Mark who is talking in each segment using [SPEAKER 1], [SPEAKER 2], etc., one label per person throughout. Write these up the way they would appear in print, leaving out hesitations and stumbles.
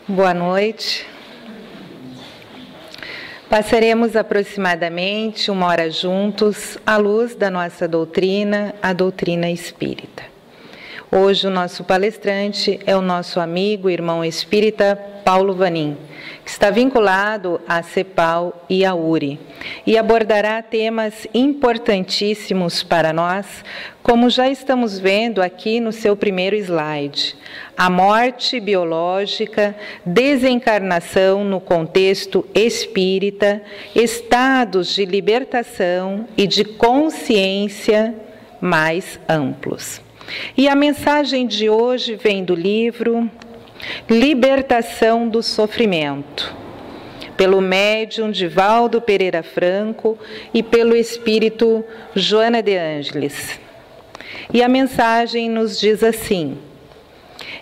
[SPEAKER 1] Boa noite. Passaremos aproximadamente 1 hora juntos à luz da nossa doutrina, a doutrina espírita. Hoje o nosso palestrante é o nosso amigo, irmão espírita Paulo Vanin, que está vinculado à CEPAL e à URI, e abordará temas importantíssimos para nós, como já estamos vendo aqui no seu primeiro slide: a morte biológica, desencarnação no contexto espírita, estados de libertação e de consciência mais amplos. E a mensagem de hoje vem do livro Libertação do Sofrimento, pelo médium Divaldo Pereira Franco e pelo espírito Joana de Ângeles. E a mensagem nos diz assim: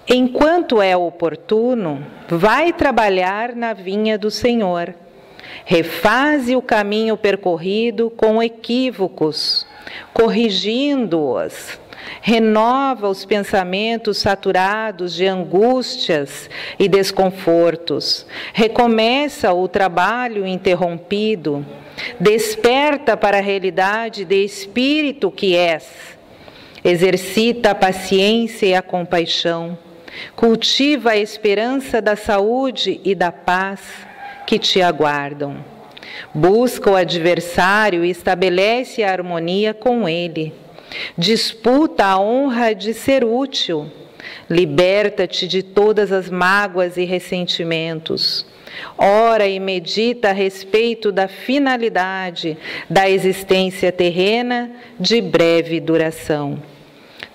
[SPEAKER 1] enquanto é oportuno, vai trabalhar na vinha do Senhor. Refaze o caminho percorrido com equívocos, corrigindo-os. Renova os pensamentos saturados de angústias e desconfortos. Recomeça o trabalho interrompido. Desperta para a realidade de espírito que és. Exercita a paciência e a compaixão. Cultiva a esperança da saúde e da paz que te aguardam. Busca o adversário e estabelece a harmonia com ele. Disputa a honra de ser útil. Liberta-te de todas as mágoas e ressentimentos. Ora e medita a respeito da finalidade da existência terrena de breve duração.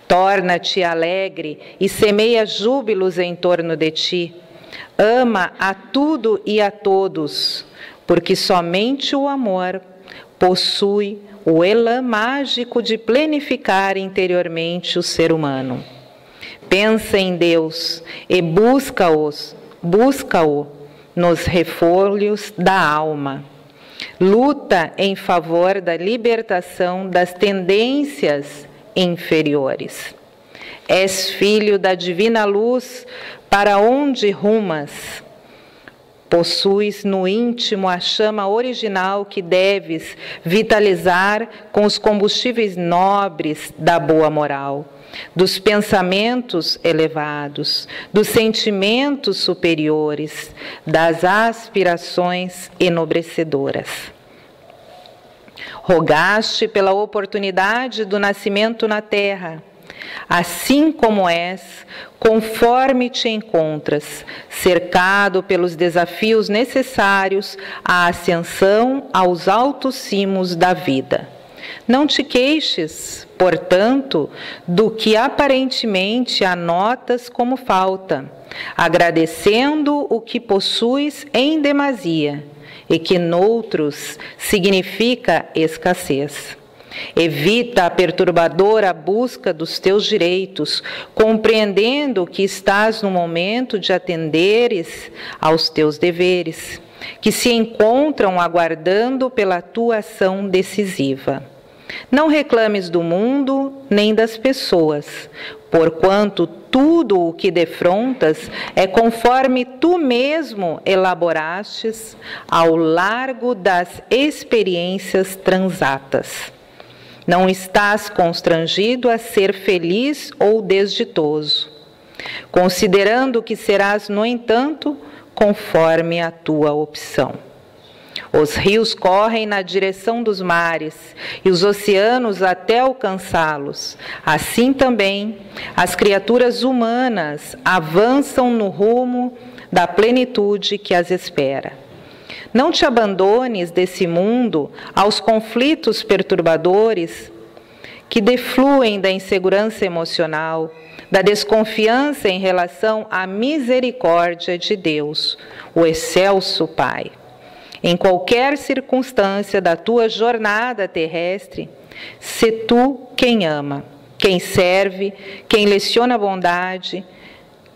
[SPEAKER 1] Torna-te alegre e semeia júbilos em torno de ti. Ama a tudo e a todos, porque somente o amor possui o elan mágico de plenificar interiormente o ser humano. Pensa em Deus e busca-o nos refolhos da alma. Luta em favor da libertação das tendências inferiores. És filho da divina luz, para onde rumas? Possuis no íntimo a chama original que deves vitalizar com os combustíveis nobres da boa moral, dos pensamentos elevados, dos sentimentos superiores, das aspirações enobrecedoras. Rogaste pela oportunidade do nascimento na terra. Assim como és, conforme te encontras, cercado pelos desafios necessários à ascensão aos altos cimos da vida. Não te queixes, portanto, do que aparentemente anotas como falta, agradecendo o que possuis em demasia e que noutros significa escassez. Evita a perturbadora busca dos teus direitos, compreendendo que estás no momento de atenderes aos teus deveres, que se encontram aguardando pela tua ação decisiva. Não reclames do mundo nem das pessoas, porquanto tudo o que defrontas é conforme tu mesmo elaborastes ao largo das experiências transatas. Não estás constrangido a ser feliz ou desditoso, considerando que serás, no entanto, conforme a tua opção. Os rios correm na direção dos mares e os oceanos até alcançá-los. Assim também, as criaturas humanas avançam no rumo da plenitude que as espera. Não te abandones desse mundo aos conflitos perturbadores que defluem da insegurança emocional, da desconfiança em relação à misericórdia de Deus, o excelso Pai. Em qualquer circunstância da tua jornada terrestre, sê tu quem ama, quem serve, quem leciona bondade,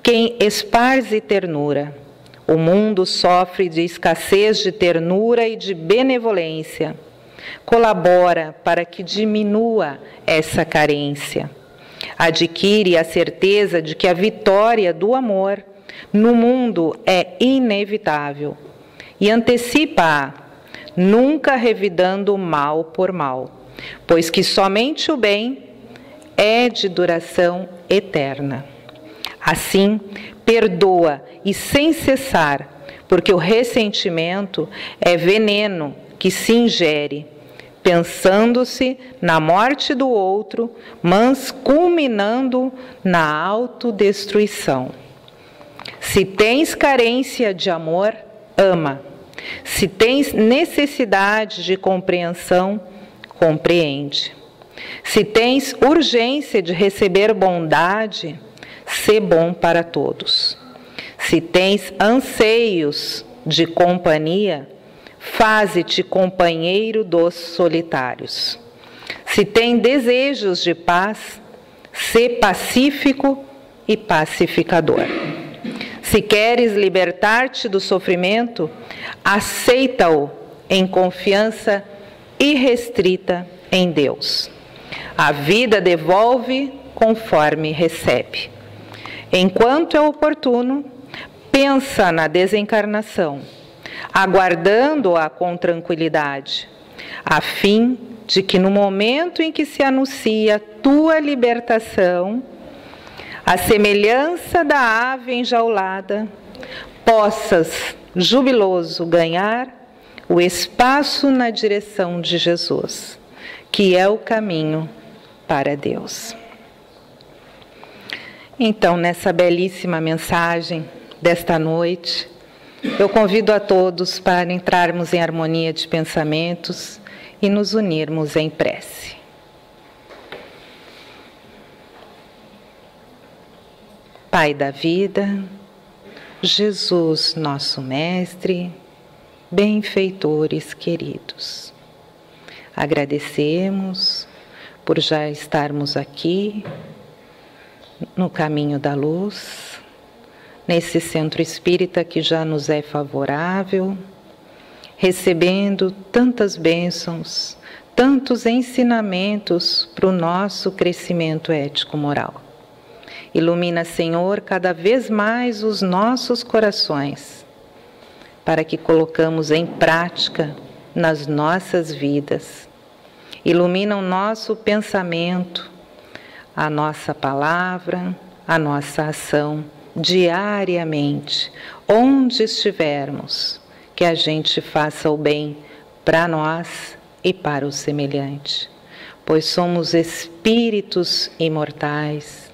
[SPEAKER 1] quem esparze ternura. O mundo sofre de escassez de ternura e de benevolência. Colabora para que diminua essa carência. Adquire a certeza de que a vitória do amor no mundo é inevitável e antecipa-a, nunca revidando mal por mal, pois que somente o bem é de duração eterna. Assim, perdoa e sem cessar, porque o ressentimento é veneno que se ingere, pensando-se na morte do outro, mas culminando na autodestruição. Se tens carência de amor, ama. Se tens necessidade de compreensão, compreende. Se tens urgência de receber bondade, sê bom para todos. Se tens anseios de companhia, faze-te companheiro dos solitários. Se tem desejos de paz, sê pacífico e pacificador. Se queres libertar-te do sofrimento, aceita-o em confiança irrestrita em Deus. A vida devolve conforme recebe. Enquanto é oportuno, pensa na desencarnação, aguardando-a com tranquilidade, a fim de que no momento em que se anuncia tua libertação, à semelhança da ave enjaulada, possas, jubiloso, ganhar o espaço na direção de Jesus, que é o caminho para Deus. Então, nessa belíssima mensagem desta noite, eu convido a todos para entrarmos em harmonia de pensamentos e nos unirmos em prece. Pai da vida, Jesus, nosso Mestre, benfeitores queridos, agradecemos por já estarmos aqui no caminho da luz, nesse centro espírita que já nos é favorável, recebendo tantas bênçãos, tantos ensinamentos para o nosso crescimento ético-moral. Ilumina, Senhor, cada vez mais os nossos corações, para que colocamos em prática nas nossas vidas. Ilumina o nosso pensamento, a nossa palavra, a nossa ação, diariamente, onde estivermos, que a gente faça o bem para nós e para o semelhante, pois somos espíritos imortais,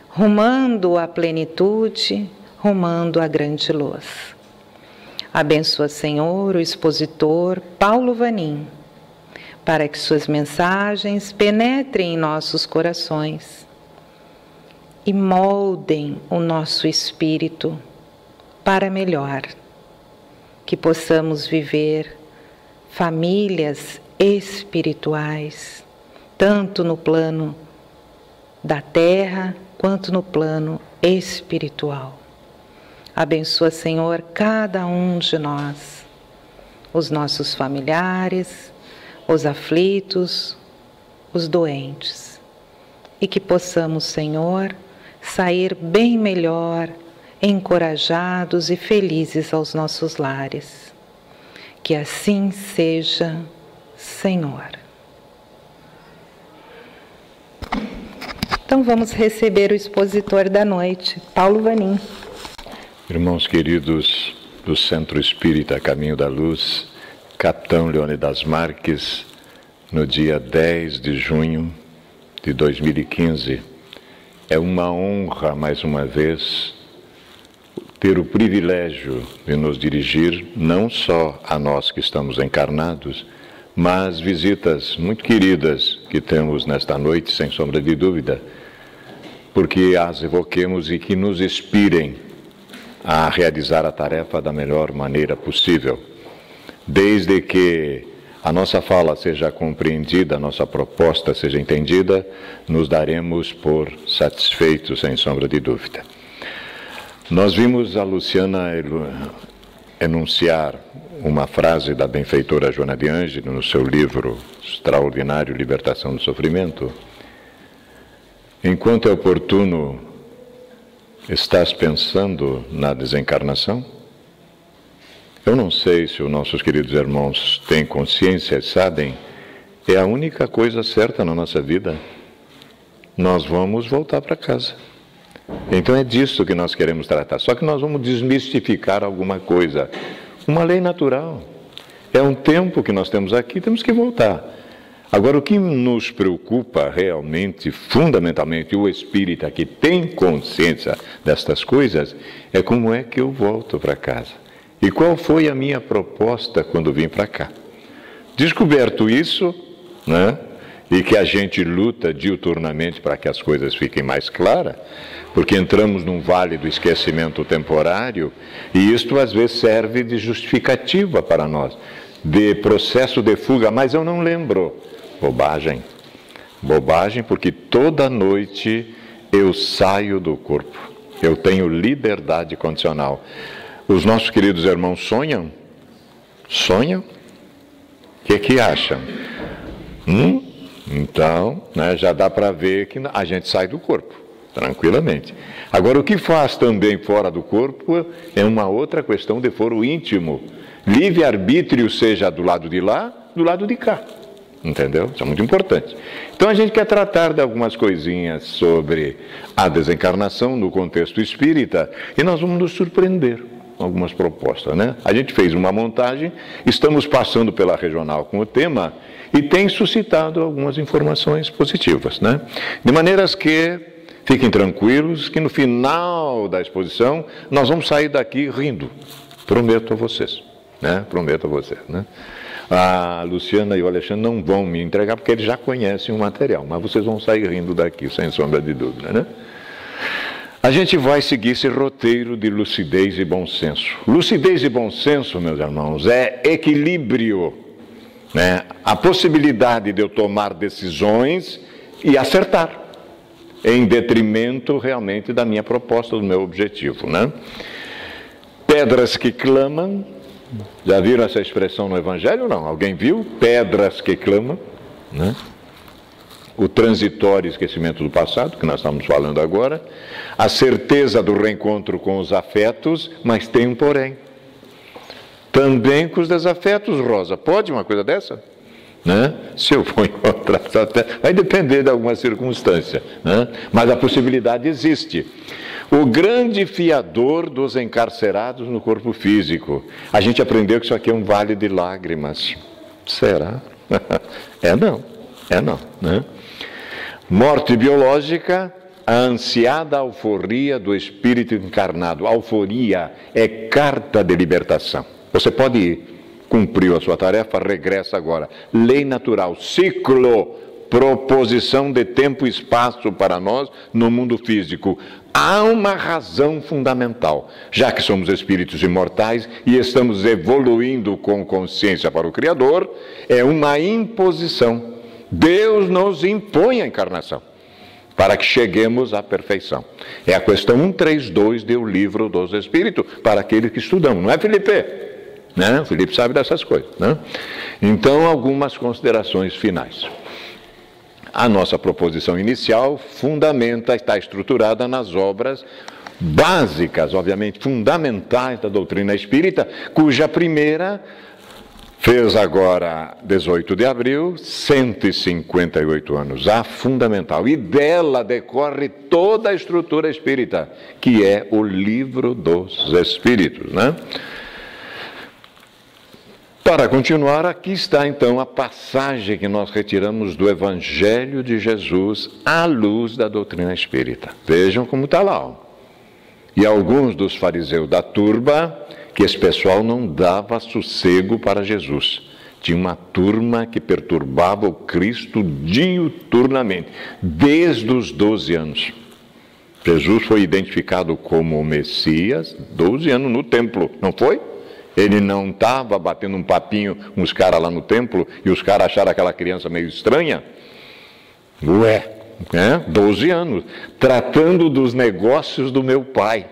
[SPEAKER 1] rumando à plenitude, rumando à grande luz. Abençoa, Senhor, o expositor Paulo Vanin, para que suas mensagens penetrem em nossos corações e moldem o nosso espírito para melhor, que possamos viver famílias espirituais, tanto no plano da terra quanto no plano espiritual. Abençoa, Senhor, cada um de nós, os nossos familiares, os aflitos, os doentes, e que possamos, Senhor, sair bem melhor, encorajados e felizes aos nossos lares. Que assim seja, Senhor. Então vamos receber o expositor da noite, Paulo Vanin.
[SPEAKER 2] Irmãos queridos do Centro Espírita Caminho da Luz, Capitão Leônidas Marques, no dia 10 de junho de 2015, é uma honra, mais uma vez, ter o privilégio de nos dirigir não só a nós que estamos encarnados, mas visitas muito queridas que temos nesta noite, sem sombra de dúvida, porque as evoquemos e que nos inspirem a realizar a tarefa da melhor maneira possível. Desde que a nossa fala seja compreendida, a nossa proposta seja entendida, nos daremos por satisfeitos, sem sombra de dúvida. Nós vimos a Luciana enunciar uma frase da benfeitora Joana de Ângelo no seu livro extraordinário Libertação do Sofrimento. Enquanto é oportuno, Estás pensando na desencarnação? Eu não sei se os nossos queridos irmãos têm consciência, sabem, é a única coisa certa na nossa vida. Nós vamos voltar para casa. Então é disso que nós queremos tratar. Só que nós vamos desmistificar alguma coisa. Uma lei natural. É um tempo que nós temos aqui, temos que voltar. Agora, o que nos preocupa realmente, fundamentalmente, o espírita que tem consciência destas coisas, é como é que eu volto para casa. E qual foi a minha proposta quando vim para cá? Descoberto isso, né? E que a gente luta diuturnamente para que as coisas fiquem mais claras, porque entramos num vale do esquecimento temporário, e isto às vezes serve de justificativa para nós, de processo de fuga, mas eu não lembro. Bobagem. Bobagem, porque toda noite eu saio do corpo. Eu tenho liberdade condicional. Os nossos queridos irmãos sonham? Sonham? O que acham? Então, né, já dá para ver que a gente sai do corpo, tranquilamente. Agora, o que faz também fora do corpo é uma outra questão de foro íntimo. Livre-arbítrio, seja do lado de lá, do lado de cá. Entendeu? Isso é muito importante. Então a gente quer tratar de algumas coisinhas sobre a desencarnação no contexto espírita e nós vamos nos surpreender com algumas propostas, né? A gente fez uma montagem, estamos passando pela regional com o tema e tem suscitado algumas informações positivas, né? De maneiras que fiquem tranquilos que no final da exposição nós vamos sair daqui rindo. Prometo a vocês, né? Prometo a vocês, né? A Luciana e o Alexandre não vão me entregar porque eles já conhecem o material, mas vocês vão sair rindo daqui, sem sombra de dúvida, né? A gente vai seguir esse roteiro de lucidez e bom senso. Lucidez e bom senso, meus irmãos, é equilíbrio, né? A possibilidade de eu tomar decisões e acertar, em detrimento realmente da minha proposta, do meu objetivo, né? Pedras que clamam. Já viram essa expressão no Evangelho ou não? Alguém viu? Pedras que clamam, né? O transitório esquecimento do passado, que nós estamos falando agora, a certeza do reencontro com os afetos, mas tem um porém. Também com os desafetos, Rosa. Pode uma coisa dessa? Né? Se eu for encontrar os afetos, vai depender de alguma circunstância, né? Mas a possibilidade existe. O grande fiador dos encarcerados no corpo físico. A gente aprendeu que isso aqui é um vale de lágrimas. Será? É não, né? Morte biológica, a ansiada alforria do espírito encarnado. Alforria é carta de libertação. Você pode ir, cumpriu a sua tarefa, regressa agora. Lei natural, ciclo, proposição de tempo e espaço para nós no mundo físico. Há uma razão fundamental, já que somos espíritos imortais e estamos evoluindo com consciência para o Criador, é uma imposição. Deus nos impõe a encarnação para que cheguemos à perfeição. É a questão 132 do Livro dos Espíritos, para aqueles que estudam, não é, Felipe? Né? O Felipe sabe dessas coisas, né? Então, algumas considerações finais. A nossa proposição inicial está estruturada nas obras básicas, obviamente fundamentais da doutrina espírita, cuja primeira fez agora, 18 de abril, 158 anos, a fundamental. E dela decorre toda a estrutura espírita, que é o Livro dos Espíritos, né? Para continuar, aqui está então a passagem que nós retiramos do Evangelho de Jesus à luz da doutrina espírita. Vejam como está lá. Ó. E alguns dos fariseus da turba, que esse pessoal não dava sossego para Jesus. Tinha uma turma que perturbava o Cristo diuturnamente, desde os 12 anos. Jesus foi identificado como o Messias, 12 anos no templo, não foi? Ele não estava batendo um papinho com os caras lá no templo e os caras acharam aquela criança meio estranha? 12 anos, tratando dos negócios do meu pai.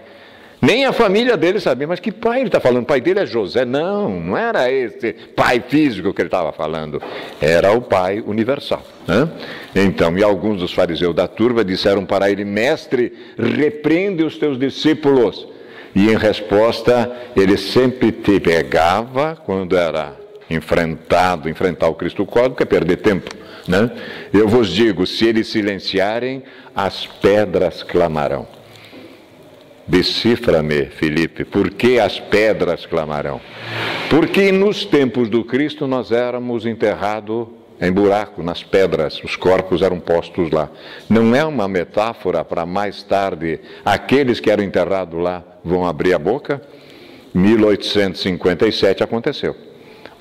[SPEAKER 2] Nem a família dele sabia. Mas que pai ele está falando? O pai dele é José. Não, não era esse pai físico que ele estava falando. Era o pai universal, né? Então, e alguns dos fariseus da turba disseram para ele: mestre, repreende os teus discípulos. E em resposta, ele sempre te pegava quando era enfrentar o Cristo cósmico, é perder tempo, né? Eu vos digo, se eles silenciarem, as pedras clamarão. Decifra-me, Felipe, por que as pedras clamarão? Porque nos tempos do Cristo nós éramos enterrados em buraco, nas pedras, os corpos eram postos lá. Não é uma metáfora para mais tarde aqueles que eram enterrados lá vão abrir a boca? 1857 aconteceu.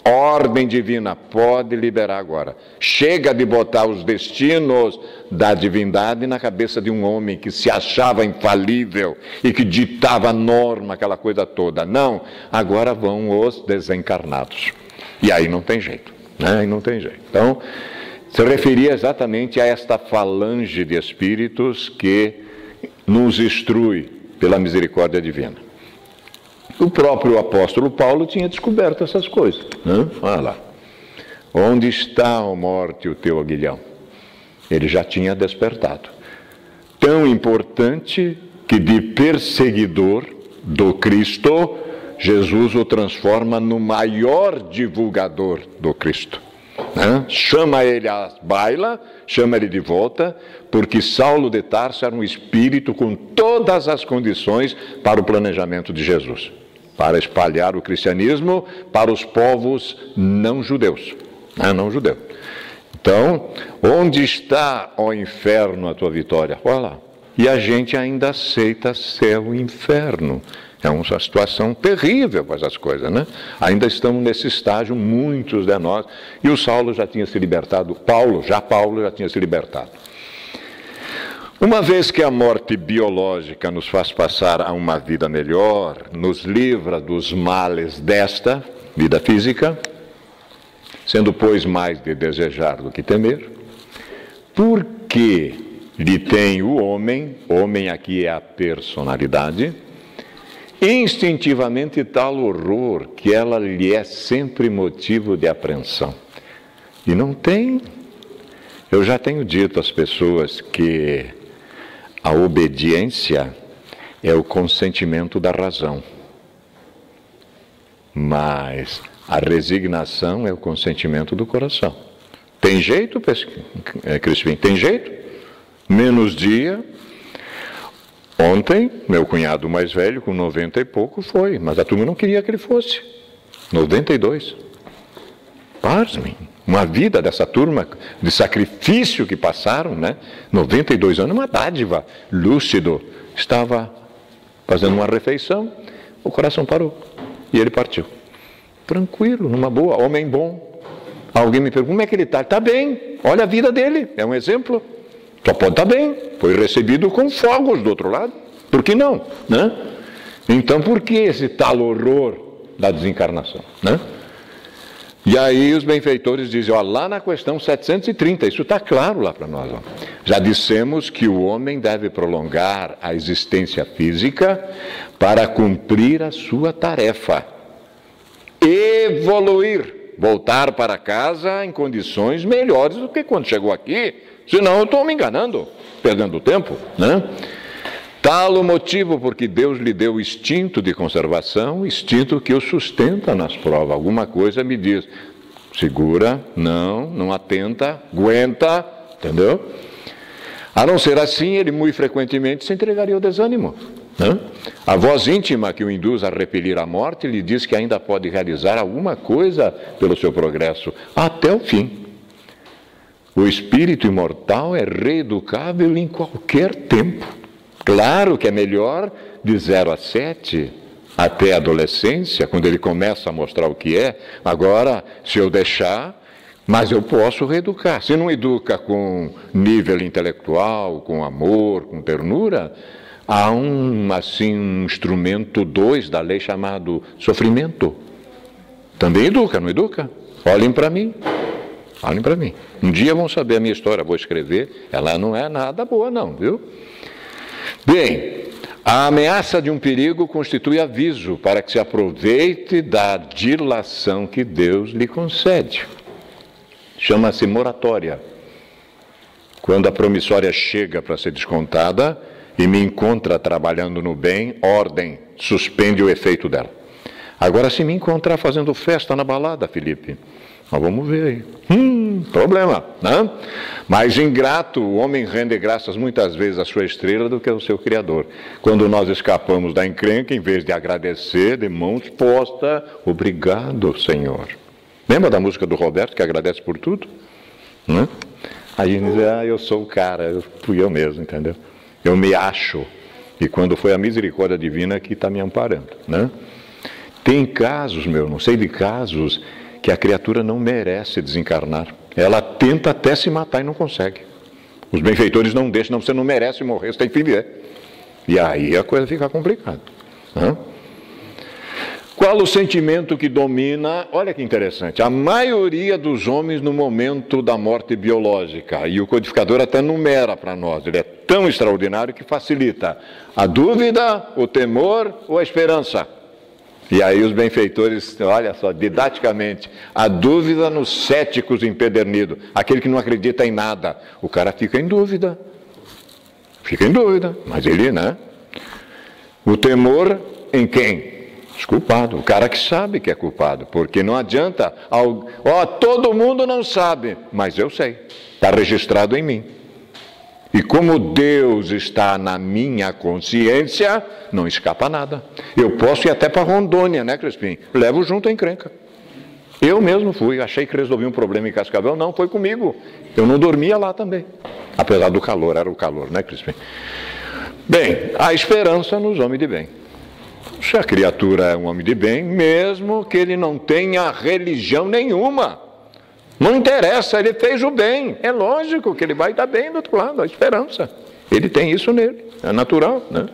[SPEAKER 2] Ordem divina, pode liberar agora. Chega de botar os destinos da divindade na cabeça de um homem que se achava infalível e que ditava a norma, aquela coisa toda. Não, agora vão os desencarnados. E aí não tem jeito, né? Aí não tem jeito. Então, se referia exatamente a esta falange de espíritos que nos instrui pela misericórdia divina. O próprio apóstolo Paulo tinha descoberto essas coisas, né? Olha lá. Onde está, ó morte, o teu aguilhão? Ele já tinha despertado. Tão importante que de perseguidor do Cristo, Jesus o transforma no maior divulgador do Cristo, né? Chama ele à baila, chama ele de volta, porque Saulo de Tarso era um espírito com todas as condições para o planejamento de Jesus, para espalhar o cristianismo para os povos não judeus, não judeus. Então, onde está, ó inferno, a tua vitória? Olha lá. E a gente ainda aceita ser o inferno. É uma situação terrível com essas coisas, né? Ainda estamos nesse estágio, muitos de nós, e o Saulo já tinha se libertado, Paulo já tinha se libertado. Uma vez que a morte biológica nos faz passar a uma vida melhor, nos livra dos males desta vida física, sendo, pois, mais de desejar do que temer, porque lhe tem o homem aqui é a personalidade, instintivamente tal horror que ela lhe é sempre motivo de apreensão. E não tem. Eu já tenho dito às pessoas que a obediência é o consentimento da razão, mas a resignação é o consentimento do coração. Tem jeito, Crispim? Tem jeito? Menos dia. Ontem, meu cunhado mais velho, com 90 e pouco, foi, mas a turma não queria que ele fosse. 92. Pasmem. Uma vida dessa turma de sacrifício que passaram, né? 92 anos, uma dádiva. Lúcido. Estava fazendo uma refeição, o coração parou. E ele partiu. Tranquilo, numa boa, homem bom. Alguém me pergunta, como é que ele está? Está bem, olha a vida dele, é um exemplo. Só pode estar bem, foi recebido com fogos do outro lado. Por que não? Né? Então, por que esse tal horror da desencarnação? Né? E aí os benfeitores dizem, ó, lá na questão 730, isso está claro lá para nós. Ó. Já dissemos que o homem deve prolongar a existência física para cumprir a sua tarefa. Evoluir, voltar para casa em condições melhores do que quando chegou aqui. Senão eu estou me enganando, perdendo tempo, né? Tal o motivo porque Deus lhe deu o instinto de conservação, instinto que o sustenta nas provas. Alguma coisa me diz, segura, não atenta, aguenta, entendeu? A não ser assim, ele muito frequentemente se entregaria ao desânimo, né? A voz íntima que o induz a repelir a morte lhe diz que ainda pode realizar alguma coisa pelo seu progresso até o fim. O espírito imortal é reeducável em qualquer tempo. Claro que é melhor de 0 a 7, até a adolescência, quando ele começa a mostrar o que é. Agora, se eu deixar, mas eu posso reeducar. Se não educa com nível intelectual, com amor, com ternura, há um instrumento 2 da lei chamado sofrimento. Também educa, não educa? Olhem para mim. Olhem para mim. Um dia vão saber a minha história, vou escrever. Ela não é nada boa não, viu? Bem, A ameaça de um perigo constitui aviso para que se aproveite da dilação que Deus lhe concede. Chama-se moratória. Quando a promissória chega para ser descontada e me encontra trabalhando no bem, ordem, suspende o efeito dela. Agora, se me encontrar fazendo festa na balada, Felipe, nós vamos ver aí. Problema, né? Mais ingrato, o homem rende graças muitas vezes à sua estrela do que ao seu Criador. Quando nós escapamos da encrenca, em vez de agradecer, de mãos postas, obrigado, Senhor. Lembra da música do Roberto, que agradece por tudo? Né? Aí a gente diz, eu sou o cara, fui eu mesmo, entendeu? Eu me acho. E quando foi a misericórdia divina que está me amparando, né? Tem casos, meu irmão, sei de casos que a criatura não merece desencarnar. Ela tenta até se matar e não consegue. Os benfeitores não deixam, não, você não merece morrer, você tem que viver. E aí a coisa fica complicada. Né? Qual o sentimento que domina? Olha que interessante, a maioria dos homens no momento da morte biológica, e o codificador até numera para nós, ele é tão extraordinário que facilita a dúvida, o temor ou a esperança. E aí os benfeitores, olha só, didaticamente, a dúvida nos céticos empedernidos, aquele que não acredita em nada, o cara fica em dúvida, mas ele, né? O temor em quem? Os culpados, o cara que sabe que é culpado, porque não adianta, todo mundo não sabe, mas eu sei, está registrado em mim. E como Deus está na minha consciência, não escapa nada. Eu posso ir até para Rondônia, né, Crespim? Levo junto a encrenca. Eu mesmo fui, achei que resolvi um problema em Cascavel, não, foi comigo. Eu não dormia lá também. Apesar do calor, era o calor, né, Crespim? Bem, a esperança nos homens de bem. Se a criatura é um homem de bem, mesmo que ele não tenha religião nenhuma, não interessa, ele fez o bem. É lógico que ele vai estar bem do outro lado, a esperança. Ele tem isso nele, é natural, né?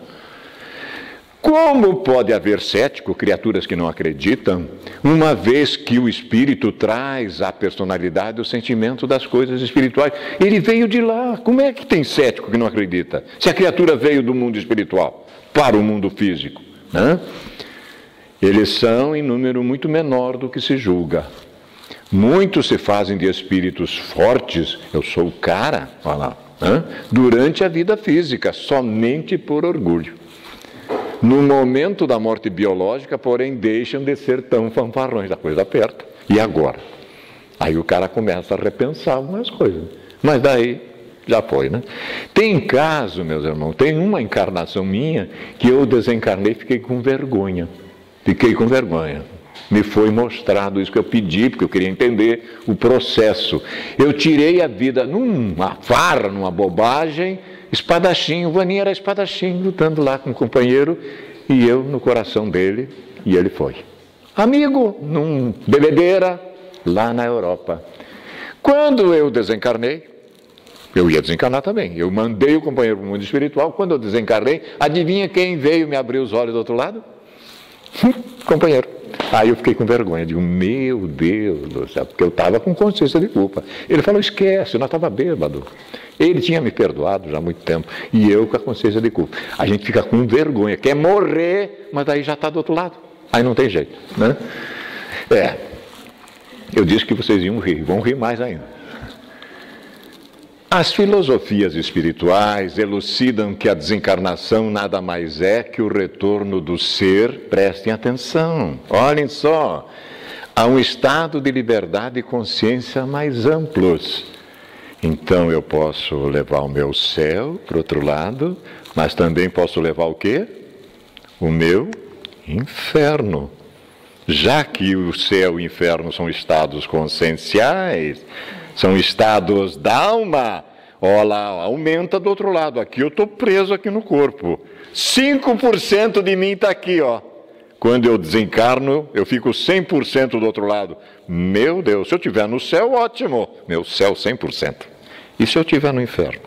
[SPEAKER 2] Como pode haver cético, criaturas que não acreditam, uma vez que o Espírito traz à personalidade o sentimento das coisas espirituais? Ele veio de lá. Como é que tem cético que não acredita? Se a criatura veio do mundo espiritual para o mundo físico, né? Eles são em número muito menor do que se julga. Muitos se fazem de espíritos fortes, eu sou o cara, olha lá, né? Durante a vida física, somente por orgulho. No momento da morte biológica, porém, deixam de ser tão fanfarrões, a coisa aperta. E agora? Aí o cara começa a repensar algumas coisas. Mas daí já foi, né? Tem caso, meus irmãos, tem uma encarnação minha que eu desencarnei e fiquei com vergonha. Me foi mostrado isso que eu pedi, porque eu queria entender o processo. Eu tirei a vida numa farra, numa bobagem, espadachim, o Vaninho era espadachim, lutando lá com o companheiro, e eu no coração dele, e ele foi. Amigo, num bebedeira, lá na Europa. Quando eu desencarnei, eu ia desencarnar também, eu mandei o companheiro para o mundo espiritual, quando eu desencarnei, adivinha quem veio me abrir os olhos do outro lado? Companheiro. Aí eu fiquei com vergonha, digo, meu Deus do céu, porque eu estava com consciência de culpa. Ele falou, esquece, nós estávamos bêbados. Ele tinha me perdoado já há muito tempo, e eu com a consciência de culpa. A gente fica com vergonha, quer morrer, mas aí já está do outro lado. Aí não tem jeito, né? Eu disse que vocês iam rir, vão rir mais ainda. As filosofias espirituais elucidam que a desencarnação nada mais é que o retorno do ser, prestem atenção, olhem só, a um estado de liberdade e consciência mais amplos. Então eu posso levar o meu céu para o outro lado, mas também posso levar o quê? O meu inferno. Já que o céu e o inferno são estados conscienciais, são estados da alma, olha lá, aumenta do outro lado, aqui eu estou preso aqui no corpo, 5% de mim está aqui, ó. Quando eu desencarno, eu fico 100% do outro lado. Meu Deus, se eu estiver no céu, ótimo, meu céu 100%. E se eu estiver no inferno?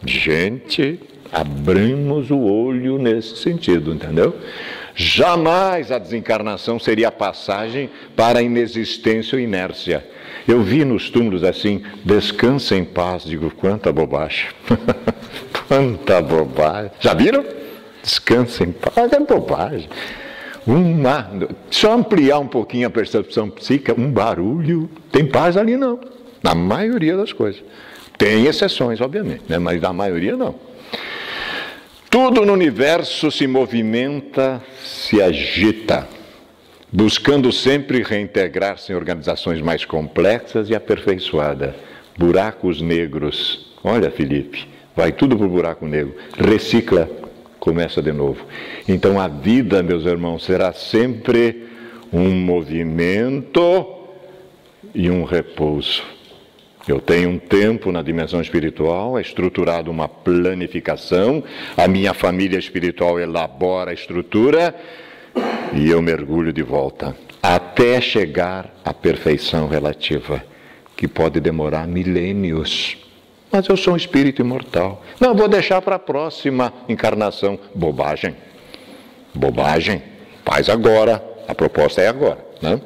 [SPEAKER 2] Gente, abrimos o olho nesse sentido, entendeu? Jamais a desencarnação seria a passagem para a inexistência ou inércia. Eu vi nos túmulos assim, descansa em paz, digo, quanta bobagem. Quanta bobagem. Já viram? Descansa em paz, é bobagem. Só ampliar um pouquinho a percepção psíquica, um barulho, tem paz ali não, na maioria das coisas. Tem exceções, obviamente, né? Mas na maioria não. Tudo no universo se movimenta, se agita, buscando sempre reintegrar-se em organizações mais complexas e aperfeiçoadas. Buracos negros. Olha, Felipe, vai tudo para o buraco negro. Recicla, começa de novo. Então a vida, meus irmãos, será sempre um movimento e um repouso. Eu tenho um tempo na dimensão espiritual, é estruturado uma planificação, a minha família espiritual elabora a estrutura e eu mergulho de volta, até chegar à perfeição relativa, que pode demorar milênios. Mas eu sou um espírito imortal. Não, vou deixar para a próxima encarnação. Bobagem. Bobagem. Faz agora. A proposta é agora, né?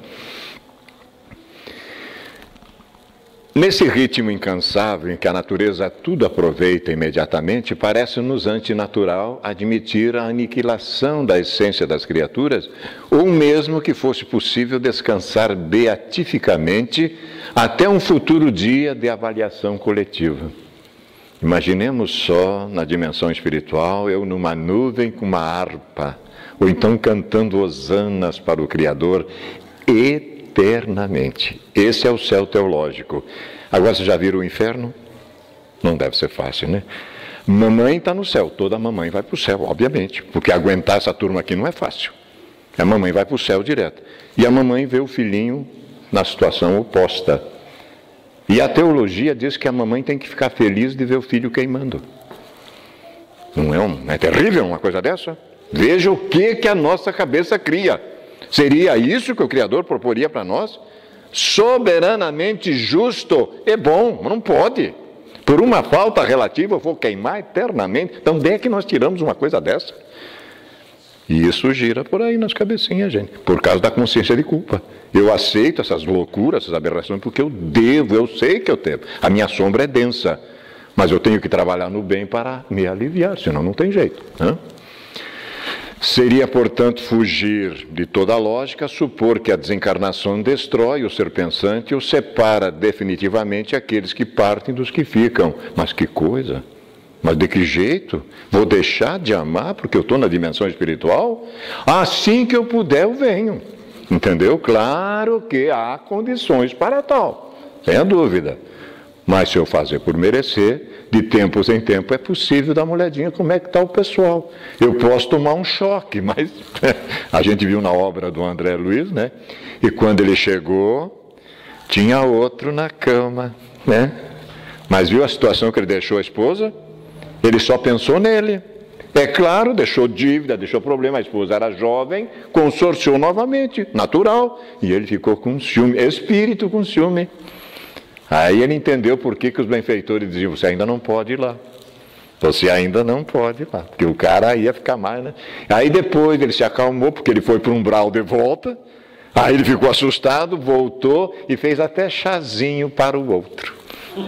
[SPEAKER 2] Nesse ritmo incansável em que a natureza tudo aproveita imediatamente, parece-nos antinatural admitir a aniquilação da essência das criaturas, ou mesmo que fosse possível descansar beatificamente até um futuro dia de avaliação coletiva. Imaginemos só, na dimensão espiritual, eu numa nuvem com uma harpa, ou então cantando hosanas para o Criador eternamente. Esse é o céu teológico. Agora, vocês já viram o inferno? Não deve ser fácil, né? Mamãe está no céu, toda mamãe vai para o céu, obviamente, porque aguentar essa turma aqui não é fácil. A mamãe vai para o céu direto. E a mamãe vê o filhinho na situação oposta. E a teologia diz que a mamãe tem que ficar feliz de ver o filho queimando. Não é terrível uma coisa dessa? Veja o que a nossa cabeça cria. Seria isso que o Criador proporia para nós? Soberanamente justo é bom, mas não pode. Por uma falta relativa eu vou queimar eternamente. Então, onde é que nós tiramos uma coisa dessa? E isso gira por aí nas cabecinhas, gente, por causa da consciência de culpa. Eu aceito essas loucuras, essas aberrações, porque eu sei que eu devo. A minha sombra é densa, mas eu tenho que trabalhar no bem para me aliviar, senão não tem jeito, né? Seria, portanto, fugir de toda a lógica, supor que a desencarnação destrói o ser pensante ou separa definitivamente aqueles que partem dos que ficam. Mas que coisa! Mas de que jeito? Vou deixar de amar porque eu estou na dimensão espiritual? Assim que eu puder, eu venho. Entendeu? Claro que há condições para tal, sem a dúvida. Mas se eu fazer por merecer, de tempos em tempo é possível dar uma olhadinha como é que está o pessoal. Eu posso tomar um choque, mas a gente viu na obra do André Luiz, né? E quando ele chegou, tinha outro na cama, né? Mas viu a situação que ele deixou a esposa? Ele só pensou nele. É claro, deixou dívida, deixou problema, a esposa era jovem, consorciou novamente, natural, e ele ficou com ciúme, espírito com ciúme. Aí ele entendeu por que os benfeitores diziam, você ainda não pode ir lá. Você ainda não pode ir lá, porque o cara ia ficar mais, né? Aí depois ele se acalmou, porque ele foi para um umbral de volta, aí ele ficou assustado, voltou e fez até chazinho para o outro.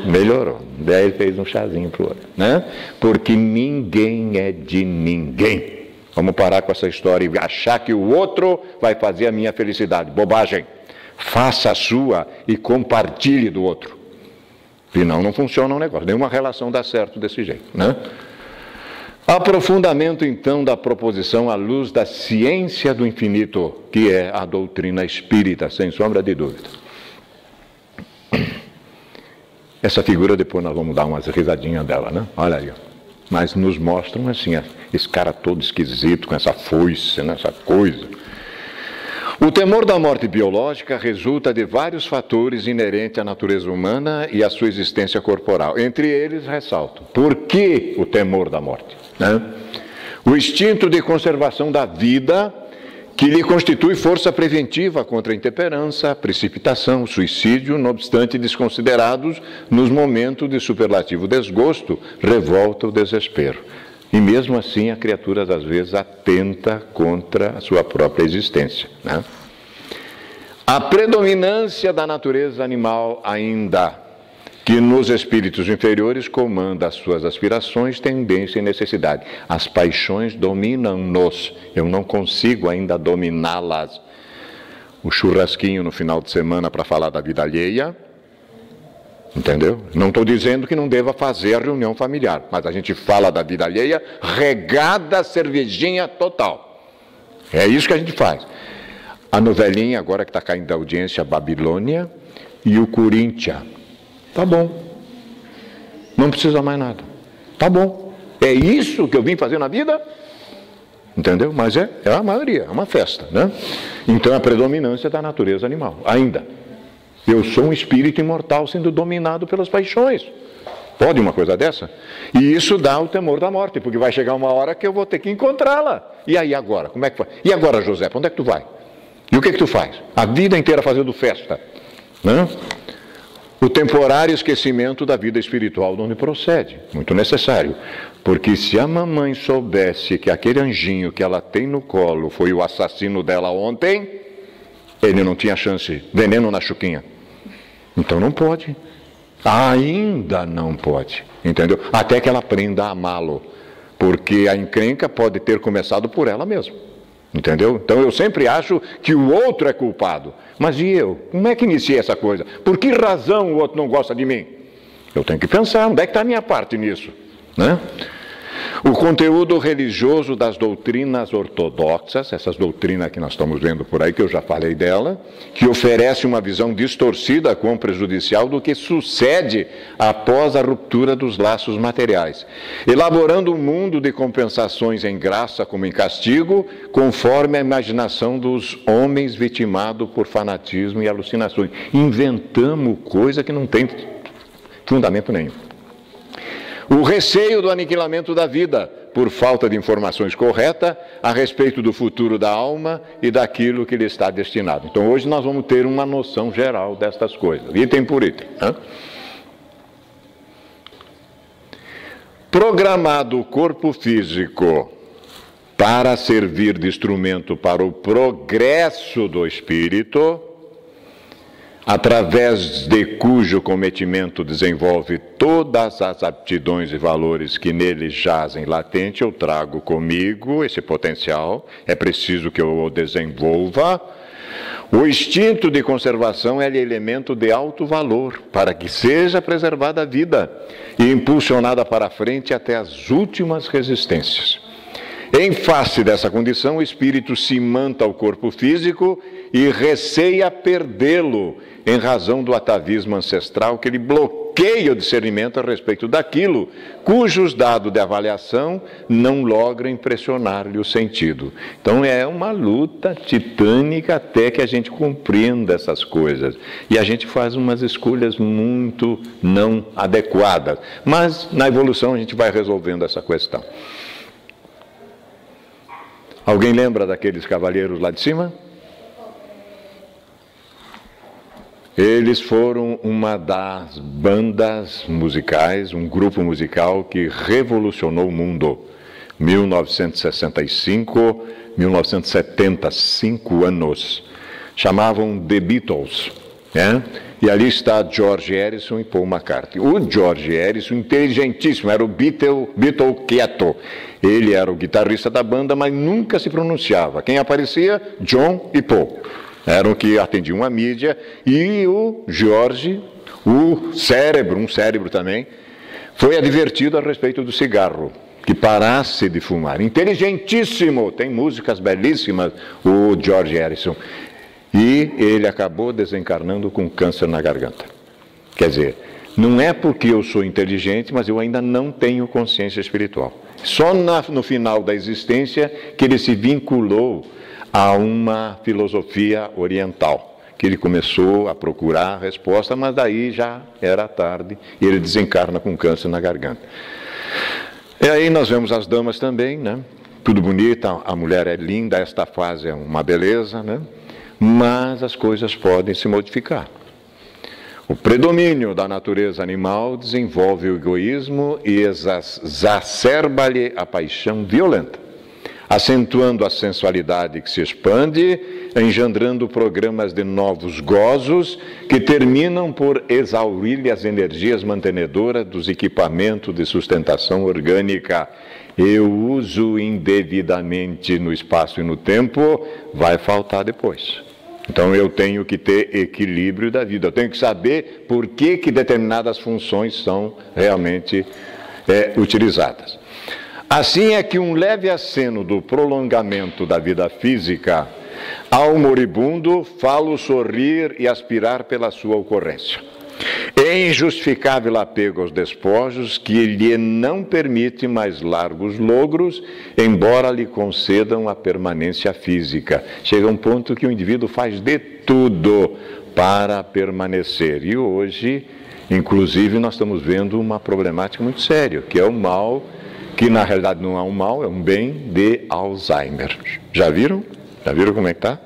[SPEAKER 2] Melhorou. Daí ele fez um chazinho para o outro, né? Porque ninguém é de ninguém. Vamos parar com essa história e achar que o outro vai fazer a minha felicidade. Bobagem. Faça a sua e compartilhe do outro. Senão não funciona um negócio. Nenhuma relação dá certo desse jeito, né? Aprofundamento, então, da proposição à luz da ciência do infinito, que é a doutrina espírita, sem sombra de dúvida. Essa figura, depois nós vamos dar umas risadinhas dela, né? Olha aí. Mas nos mostram assim, esse cara todo esquisito, com essa foice, né? Essa coisa. O temor da morte biológica resulta de vários fatores inerentes à natureza humana e à sua existência corporal. Entre eles, ressalto, por que o temor da morte? Né? O instinto de conservação da vida, que lhe constitui força preventiva contra a intemperança, a precipitação, o suicídio, não obstante desconsiderados nos momentos de superlativo desgosto, revolta ou desespero. E mesmo assim a criatura às vezes atenta contra a sua própria existência, né? A predominância da natureza animal ainda, que nos espíritos inferiores comanda as suas aspirações, tendência e necessidade. As paixões dominam-nos. Eu não consigo ainda dominá-las. O churrasquinho no final de semana para falar da vida alheia, entendeu? Não estou dizendo que não deva fazer a reunião familiar, mas a gente fala da vida alheia regada, cervejinha total. É isso que a gente faz. A novelinha agora que está caindo da audiência, Babilônia e o Corinthians. Tá bom. Não precisa mais nada. Tá bom. É isso que eu vim fazer na vida? Entendeu? Mas é a maioria, é uma festa, né? Então é a predominância da natureza animal, ainda. Eu sou um espírito imortal sendo dominado pelas paixões. Pode uma coisa dessa? E isso dá o temor da morte, porque vai chegar uma hora que eu vou ter que encontrá-la. E aí agora? Como é que vai? E agora, José, para onde é que tu vai? E o que tu faz? A vida inteira fazendo festa, né? O temporário esquecimento da vida espiritual de onde procede, muito necessário. Porque se a mamãe soubesse que aquele anjinho que ela tem no colo foi o assassino dela ontem, ele não tinha chance, veneno na chuquinha. Então não pode, ainda não pode, entendeu? Até que ela aprenda a amá-lo, porque a encrenca pode ter começado por ela mesma, entendeu? Então eu sempre acho que o outro é culpado. Mas e eu? Como é que iniciei essa coisa? Por que razão o outro não gosta de mim? Eu tenho que pensar, onde é que está a minha parte nisso, né? O conteúdo religioso das doutrinas ortodoxas, essas doutrinas que nós estamos vendo por aí, que eu já falei dela, que oferece uma visão distorcida, quão prejudicial do que sucede após a ruptura dos laços materiais, elaborando um mundo de compensações em graça como em castigo, conforme a imaginação dos homens vitimados por fanatismo e alucinações. Inventamos coisa que não tem fundamento nenhum. O receio do aniquilamento da vida, por falta de informações corretas a respeito do futuro da alma e daquilo que lhe está destinado. Então hoje nós vamos ter uma noção geral destas coisas, item por item, né? Programado o corpo físico para servir de instrumento para o progresso do espírito, através de cujo cometimento desenvolve todas as aptidões e valores que nele jazem latente, eu trago comigo esse potencial, é preciso que eu o desenvolva. O instinto de conservação é elemento de alto valor, para que seja preservada a vida e impulsionada para frente até as últimas resistências. Em face dessa condição, o espírito se imanta ao corpo físico e receia perdê-lo, em razão do atavismo ancestral que ele bloqueia o discernimento a respeito daquilo cujos dados de avaliação não logram impressionar-lhe o sentido. Então é uma luta titânica até que a gente compreenda essas coisas. E a gente faz umas escolhas muito não adequadas. Mas na evolução a gente vai resolvendo essa questão. Alguém lembra daqueles cavalheiros lá de cima? Eles foram uma das bandas musicais, um grupo musical que revolucionou o mundo. 1965, 1970, 5 anos. Chamavam The Beatles, né? E ali está George Harrison e Paul McCartney. O George Harrison, inteligentíssimo, era o Beatle quieto. Ele era o guitarrista da banda, mas nunca se pronunciava. Quem aparecia? John e Paul. Eram que atendiam a mídia. E o George, um cérebro também, foi advertido a respeito do cigarro, que parasse de fumar. Inteligentíssimo, tem músicas belíssimas, o George Harrison. E ele acabou desencarnando com câncer na garganta. Quer dizer, não é porque eu sou inteligente, mas eu ainda não tenho consciência espiritual. Só no final da existência que ele se vinculou a uma filosofia oriental, que ele começou a procurar a resposta, mas daí já era tarde e ele desencarna com câncer na garganta. E aí nós vemos as damas também, né? Tudo bonita, a mulher é linda, esta fase é uma beleza, né? Mas as coisas podem se modificar. O predomínio da natureza animal desenvolve o egoísmo e exacerba-lhe a paixão violenta. acentuando a sensualidade que se expande, engendrando programas de novos gozos que terminam por exaurir as energias mantenedoras dos equipamentos de sustentação orgânica. E o uso indevidamente no espaço e no tempo vai faltar depois. Então eu tenho que ter equilíbrio da vida, eu tenho que saber por que determinadas funções são realmente utilizadas. Assim é que um leve aceno do prolongamento da vida física ao moribundo fala o sorrir e aspirar pela sua ocorrência. É injustificável apego aos despojos que lhe não permite mais largos logros, embora lhe concedam a permanência física. Chega um ponto que o indivíduo faz de tudo para permanecer. E hoje, inclusive, nós estamos vendo uma problemática muito séria, que é o mal, que na realidade não é um mal, é um bem de Alzheimer. Já viram? Já viram como é que está?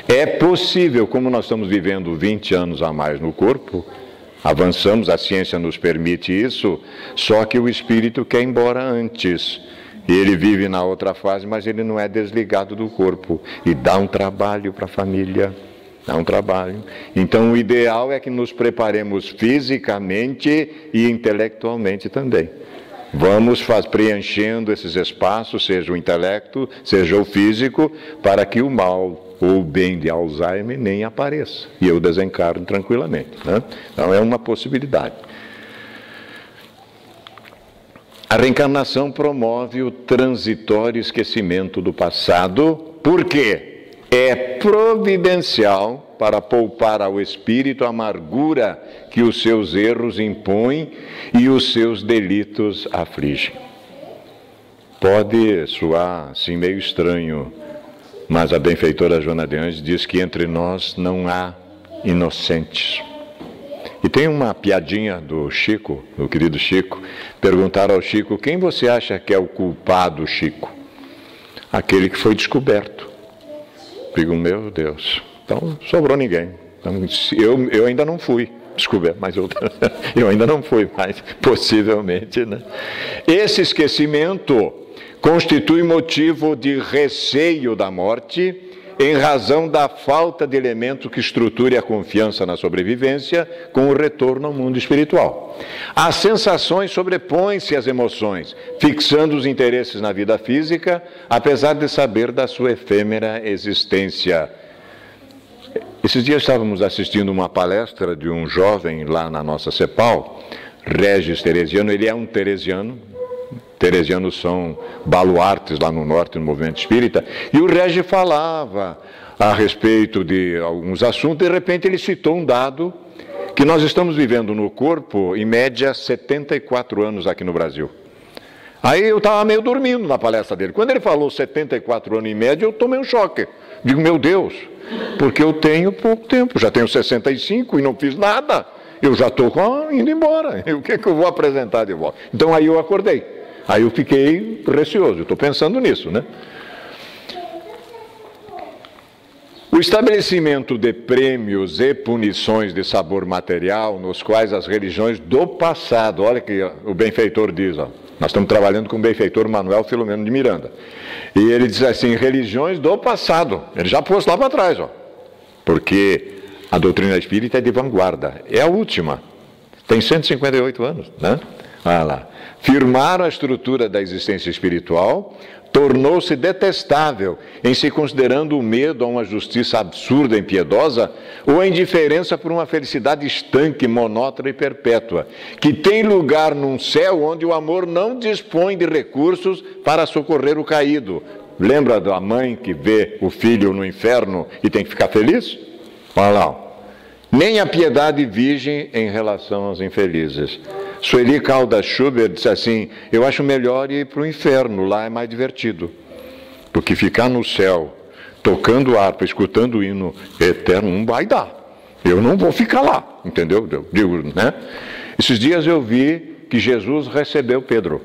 [SPEAKER 2] É possível, como nós estamos vivendo 20 anos a mais no corpo, avançamos, a ciência nos permite isso, só que o espírito quer ir embora antes. E ele vive na outra fase, mas ele não é desligado do corpo. E dá um trabalho para a família, dá um trabalho. Então o ideal é que nos preparemos fisicamente e intelectualmente também. Vamos preenchendo esses espaços, seja o intelecto, seja o físico, para que o mal ou o bem de Alzheimer nem apareça. E eu desencarno tranquilamente, né? Então é uma possibilidade. A reencarnação promove o transitório esquecimento do passado, porque é providencial para poupar ao espírito a amargura que os seus erros impõem e os seus delitos afligem. Pode soar assim meio estranho, mas a benfeitora Joana de Anjos diz que entre nós não há inocentes. E tem uma piadinha do Chico, do querido Chico, perguntaram ao Chico: quem você acha que é o culpado, Chico? Aquele que foi descoberto. Digo, meu Deus, então sobrou ninguém. Então, eu ainda não fui descoberto, mas eu ainda não fui, mas possivelmente, né? Esse esquecimento constitui motivo de receio da morte, em razão da falta de elemento que estruture a confiança na sobrevivência com o retorno ao mundo espiritual. As sensações sobrepõem-se às emoções, fixando os interesses na vida física, apesar de saber da sua efêmera existência. Esses dias estávamos assistindo uma palestra de um jovem lá na nossa CEPAL, Regis Teresiano. Ele é um teresiano. Teresianos são baluartes lá no norte, no movimento espírita, e o Regis falava a respeito de alguns assuntos. De repente ele citou um dado, que nós estamos vivendo no corpo, em média, 74 anos aqui no Brasil. Aí eu estava meio dormindo na palestra dele. Quando ele falou 74 anos em média, eu tomei um choque. Digo, meu Deus, porque eu tenho pouco tempo, já tenho 65 e não fiz nada. Eu já estou indo embora. O que eu vou apresentar de volta? Então aí eu acordei. Aí eu fiquei receoso, eu estou pensando nisso, né? O estabelecimento de prêmios e punições de sabor material, nos quais as religiões do passado, olha que o benfeitor diz, ó, nós estamos trabalhando com o benfeitor Manuel Filomeno de Miranda, e ele diz assim, religiões do passado, ele já pôs lá para trás, ó, porque a doutrina espírita é de vanguarda, é a última, tem 158 anos, né? Olha lá. Firmaram a estrutura da existência espiritual, tornou-se detestável em se considerando o medo a uma justiça absurda e impiedosa ou a indiferença por uma felicidade estanque, monótona e perpétua, que tem lugar num céu onde o amor não dispõe de recursos para socorrer o caído. Lembra da mãe que vê o filho no inferno e tem que ficar feliz? Olha lá. Nem a piedade virgem em relação aos infelizes. Sueli Caldas Schubert disse assim, eu acho melhor ir para o inferno, lá é mais divertido. Do que ficar no céu, tocando harpa, escutando o hino eterno, não vai dar. Eu não vou ficar lá, entendeu? Eu digo, né? Esses dias eu vi que Jesus recebeu Pedro.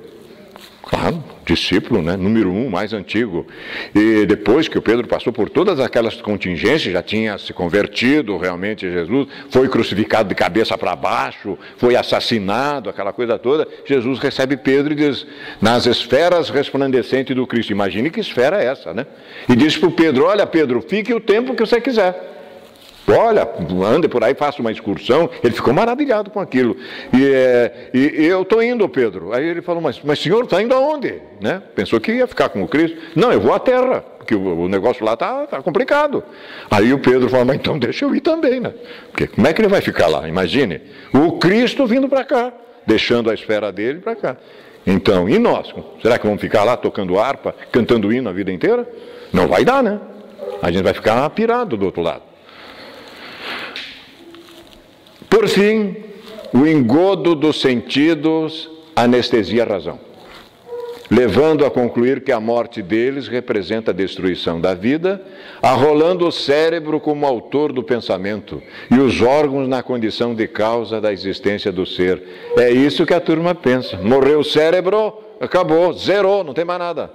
[SPEAKER 2] Claro, discípulo, né? Número 1, mais antigo. E depois que o Pedro passou por todas aquelas contingências, já tinha se convertido realmente a Jesus, foi crucificado de cabeça para baixo, foi assassinado, aquela coisa toda, Jesus recebe Pedro e diz, nas esferas resplandecentes do Cristo. Imagine que esfera é essa, né? E diz para o Pedro, olha Pedro, fique o tempo que você quiser. Olha, ande por aí, faça uma excursão. Ele ficou maravilhado com aquilo. E eu estou indo, Pedro. Aí ele falou, mas senhor, está indo aonde? Né? Pensou que ia ficar com o Cristo. Não, eu vou à terra, porque o negócio lá está complicado. Aí o Pedro falou, mas então deixa eu ir também, né? Porque como é que ele vai ficar lá? Imagine, o Cristo vindo para cá, deixando a esfera dele para cá. Então, e nós? Será que vamos ficar lá tocando harpa, cantando hino a vida inteira? Não vai dar, né? A gente vai ficar pirado do outro lado. Por fim, o engodo dos sentidos anestesia a razão, levando a concluir que a morte deles representa a destruição da vida, arrolando o cérebro como autor do pensamento e os órgãos na condição de causa da existência do ser. É isso que a turma pensa. Morreu o cérebro, acabou, zerou, não tem mais nada.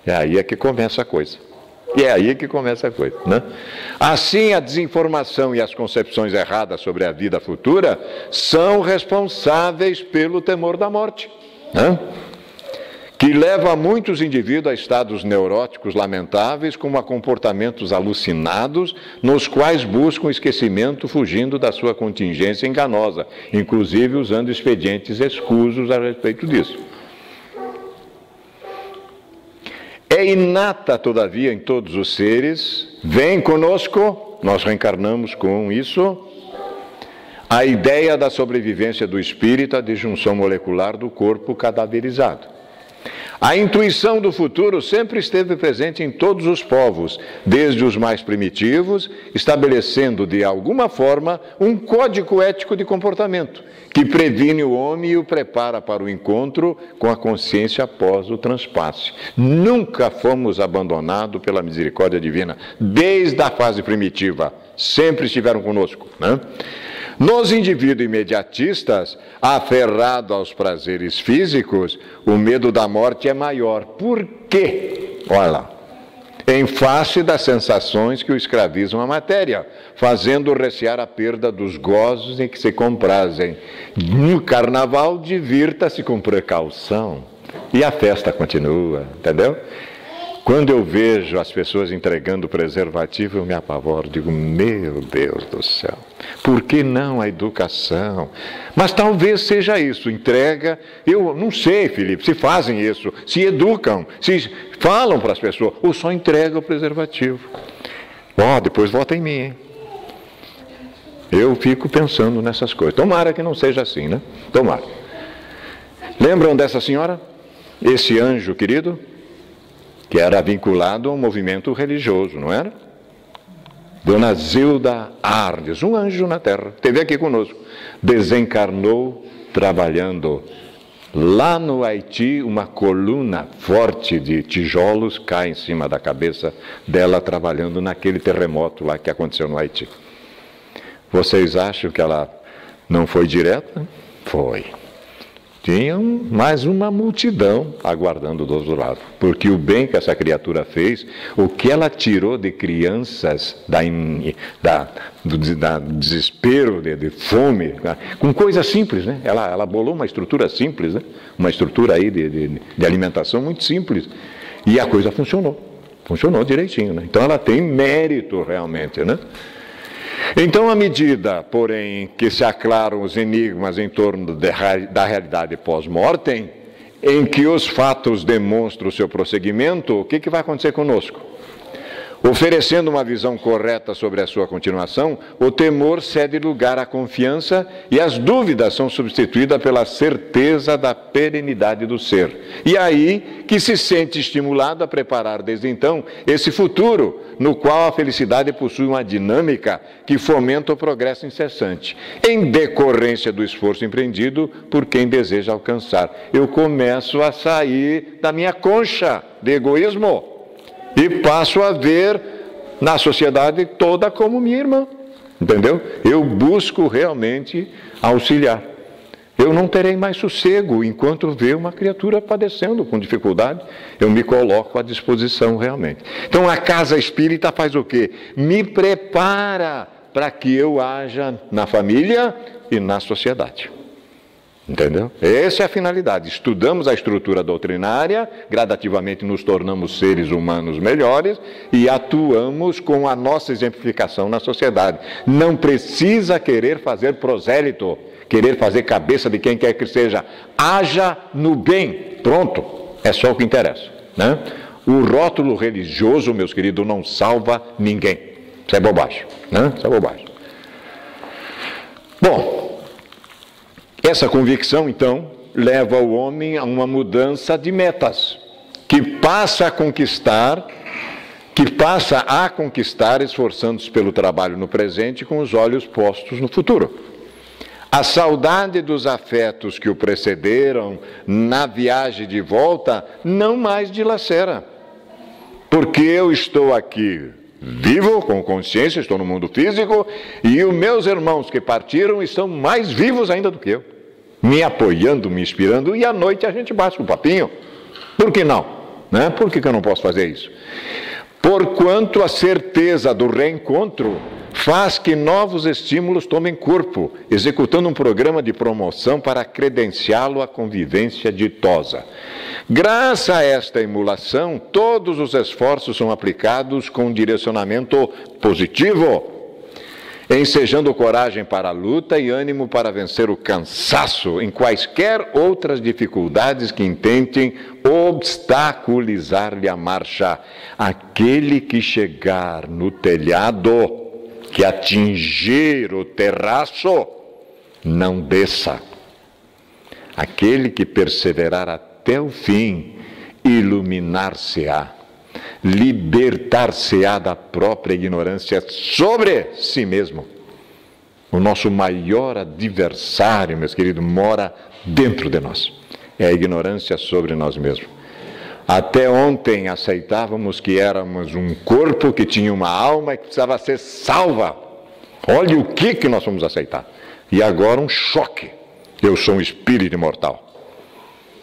[SPEAKER 2] É aí é que começa a coisa. E é aí que começa a coisa, né? Assim, a desinformação e as concepções erradas sobre a vida futura são responsáveis pelo temor da morte, né? Que leva muitos indivíduos a estados neuróticos lamentáveis, como a comportamentos alucinados, nos quais buscam esquecimento fugindo da sua contingência enganosa, inclusive usando expedientes escusos a respeito disso. É inata, todavia, em todos os seres, vem conosco, nós reencarnamos com isso, a ideia da sobrevivência do espírito à disjunção molecular do corpo cadaverizado. A intuição do futuro sempre esteve presente em todos os povos, desde os mais primitivos, estabelecendo de alguma forma um código ético de comportamento, que previne o homem e o prepara para o encontro com a consciência após o transpasse. Nunca fomos abandonados pela misericórdia divina, desde a fase primitiva, sempre estiveram conosco, né? Nos indivíduos imediatistas, aferrados aos prazeres físicos, o medo da morte é maior. Por quê? Olha lá. Em face das sensações que o escravizam à matéria, fazendo recear a perda dos gozos em que se comprazem. No carnaval, divirta-se com precaução. E a festa continua, entendeu? Quando eu vejo as pessoas entregando preservativo, eu me apavoro, digo, meu Deus do céu, por que não a educação? Mas talvez seja isso, entrega, eu não sei, Felipe, se fazem isso, se educam, se falam para as pessoas, ou só entrega o preservativo. Depois vota em mim, hein? Eu fico pensando nessas coisas. Tomara que não seja assim, né? Tomara. Lembram dessa senhora? Esse anjo querido? Que era vinculado a um movimento religioso, não era? Dona Zilda Arnes, um anjo na terra, esteve aqui conosco, desencarnou trabalhando. Lá no Haiti, uma coluna forte de tijolos cai em cima da cabeça dela, trabalhando naquele terremoto lá que aconteceu no Haiti. Vocês acham que ela não foi direta? Foi. Tinha mais uma multidão aguardando do outro lado. Porque o bem que essa criatura fez, o que ela tirou de crianças, do desespero, de fome, com coisas simples, né? Ela bolou uma estrutura simples, né? Uma estrutura aí de alimentação muito simples. E a coisa funcionou. Funcionou direitinho, né? Então ela tem mérito realmente, né? Então, à medida, porém, que se aclaram os enigmas em torno da realidade pós-mortem, em que os fatos demonstram o seu prosseguimento, o que vai acontecer conosco? Oferecendo uma visão correta sobre a sua continuação, o temor cede lugar à confiança e as dúvidas são substituídas pela certeza da perenidade do ser. E aí que se sente estimulado a preparar desde então esse futuro, no qual a felicidade possui uma dinâmica que fomenta o progresso incessante, em decorrência do esforço empreendido por quem deseja alcançar. Eu começo a sair da minha concha de egoísmo e passo a ver na sociedade toda como minha irmã, entendeu? Eu busco realmente auxiliar. Eu não terei mais sossego enquanto ver uma criatura padecendo com dificuldade. Eu me coloco à disposição realmente. Então a casa espírita faz o quê? Me prepara para que eu haja na família e na sociedade. Entendeu? Essa é a finalidade. Estudamos a estrutura doutrinária, gradativamente nos tornamos seres humanos melhores e atuamos com a nossa exemplificação na sociedade. Não precisa querer fazer prosélito, querer fazer cabeça de quem quer que seja. Haja no bem. Pronto. É só o que interessa, né? O rótulo religioso, meus queridos, não salva ninguém. Isso é bobagem, né? Isso é bobagem. Bom, essa convicção, então, leva o homem a uma mudança de metas, que passa a conquistar esforçando-se pelo trabalho no presente com os olhos postos no futuro. A saudade dos afetos que o precederam na viagem de volta não mais dilacera, porque eu estou aqui vivo, com consciência, estou no mundo físico, e os meus irmãos que partiram estão mais vivos ainda do que eu, me apoiando, me inspirando, e à noite a gente bate um papinho. Por que não? Né? Por que eu não posso fazer isso? Porquanto a certeza do reencontro faz que novos estímulos tomem corpo, executando um programa de promoção para credenciá-lo à convivência ditosa. Graças a esta emulação, todos os esforços são aplicados com um direcionamento positivo, ensejando coragem para a luta e ânimo para vencer o cansaço em quaisquer outras dificuldades que intentem obstaculizar-lhe a marcha. Aquele que chegar no telhado, que atingir o terraço, não desça. Aquele que perseverar até o fim, iluminar-se-á, libertar-se-á da própria ignorância sobre si mesmo. O nosso maior adversário, meus queridos, mora dentro de nós. É a ignorância sobre nós mesmos. Até ontem aceitávamos que éramos um corpo que tinha uma alma e que precisava ser salva. Olha o que nós vamos aceitar. E agora um choque. Eu sou um espírito imortal.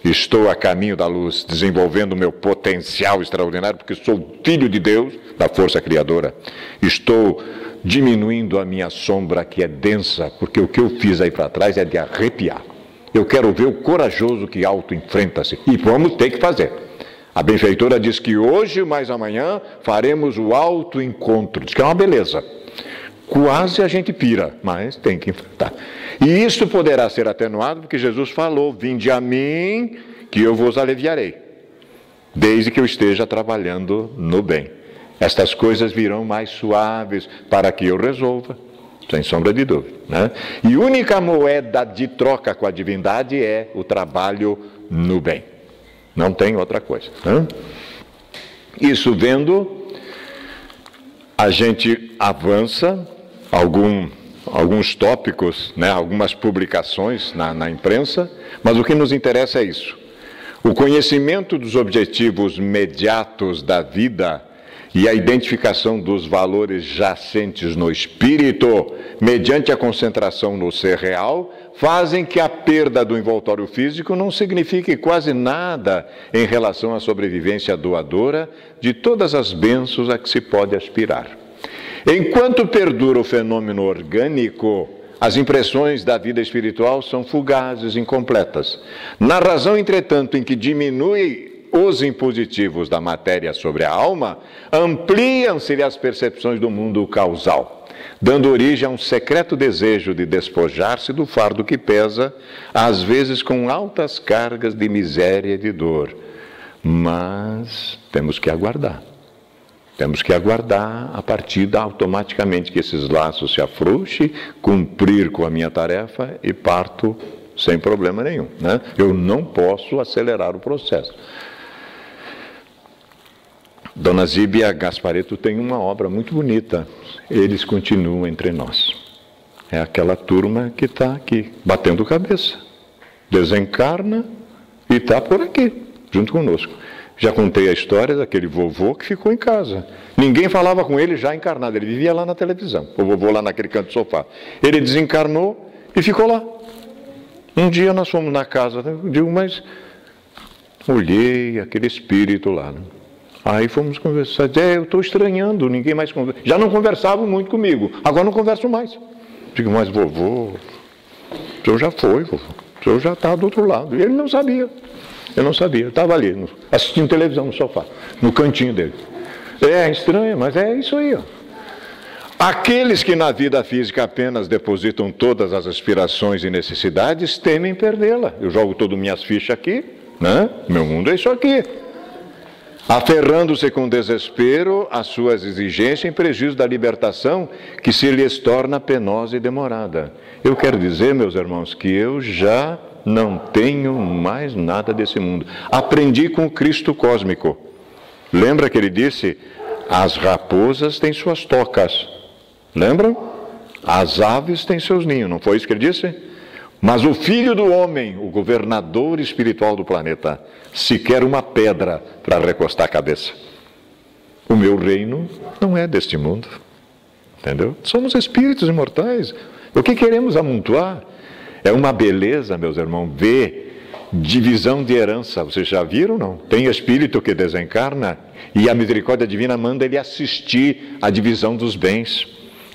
[SPEAKER 2] Estou a caminho da luz, desenvolvendo o meu potencial extraordinário, porque sou filho de Deus, da força criadora. Estou diminuindo a minha sombra, que é densa, porque o que eu fiz aí para trás é de arrepiar. Eu quero ver o corajoso que auto-enfrenta-se. E vamos ter que fazer. A benfeitora diz que hoje, mais amanhã, faremos o auto-encontro. Diz que é uma beleza. Quase a gente pira, mas tem que enfrentar. E isso poderá ser atenuado porque Jesus falou: vinde a mim, que eu vos aliviarei, desde que eu esteja trabalhando no bem. Estas coisas virão mais suaves para que eu resolva, sem sombra de dúvida, né? E única moeda de troca com a divindade é o trabalho no bem. Não tem outra coisa, né? Isso vendo, a gente avança alguns tópicos, né, algumas publicações na imprensa, mas o que nos interessa é isso. O conhecimento dos objetivos imediatos da vida e a identificação dos valores jacentes no espírito, mediante a concentração no ser real, fazem que a perda do envoltório físico não signifique quase nada em relação à sobrevivência doadora de todas as bênçãos a que se pode aspirar. Enquanto perdura o fenômeno orgânico, as impressões da vida espiritual são fugazes, incompletas. Na razão, entretanto, em que diminui os impositivos da matéria sobre a alma, ampliam-se-lhe as percepções do mundo causal, dando origem a um secreto desejo de despojar-se do fardo que pesa, às vezes com altas cargas de miséria e de dor. Mas temos que aguardar. Temos que aguardar a partida automaticamente que esses laços se afrouxem, cumprir com a minha tarefa e parto sem problema nenhum, né? Eu não posso acelerar o processo. Dona Zíbia Gasparetto tem uma obra muito bonita, Eles Continuam Entre Nós. É aquela turma que está aqui, batendo cabeça, desencarna e está por aqui, junto conosco. Já contei a história daquele vovô que ficou em casa. Ninguém falava com ele já encarnado, ele vivia lá na televisão, o vovô lá naquele canto do sofá. Ele desencarnou e ficou lá. Um dia nós fomos na casa, digo, mas olhei aquele espírito lá, né? Aí fomos conversar, eu estou estranhando, ninguém mais conversa. Já não conversavam muito comigo, agora não converso mais. Digo, mas vovô, o senhor já foi, vovô, o senhor já está do outro lado. E ele não sabia, eu não sabia, estava ali, assistindo televisão no sofá, no cantinho dele. É estranho, mas é isso aí, ó. Aqueles que na vida física apenas depositam todas as aspirações e necessidades, temem perdê-la. Eu jogo todas minhas fichas aqui, né? Meu mundo é isso aqui. Aferrando-se com desespero às suas exigências em prejuízo da libertação que se lhes torna penosa e demorada. Eu quero dizer, meus irmãos, que eu já não tenho mais nada desse mundo. Aprendi com o Cristo cósmico. Lembra que ele disse, as raposas têm suas tocas. Lembram? As aves têm seus ninhos, não foi isso que ele disse? Mas o Filho do Homem, o governador espiritual do planeta, sequer uma pedra para recostar a cabeça. O meu reino não é deste mundo. Entendeu? Somos espíritos imortais. O que queremos amontoar? É uma beleza, meus irmãos, ver divisão de herança. Vocês já viram, não? Tem espírito que desencarna e a misericórdia divina manda ele assistir à divisão dos bens.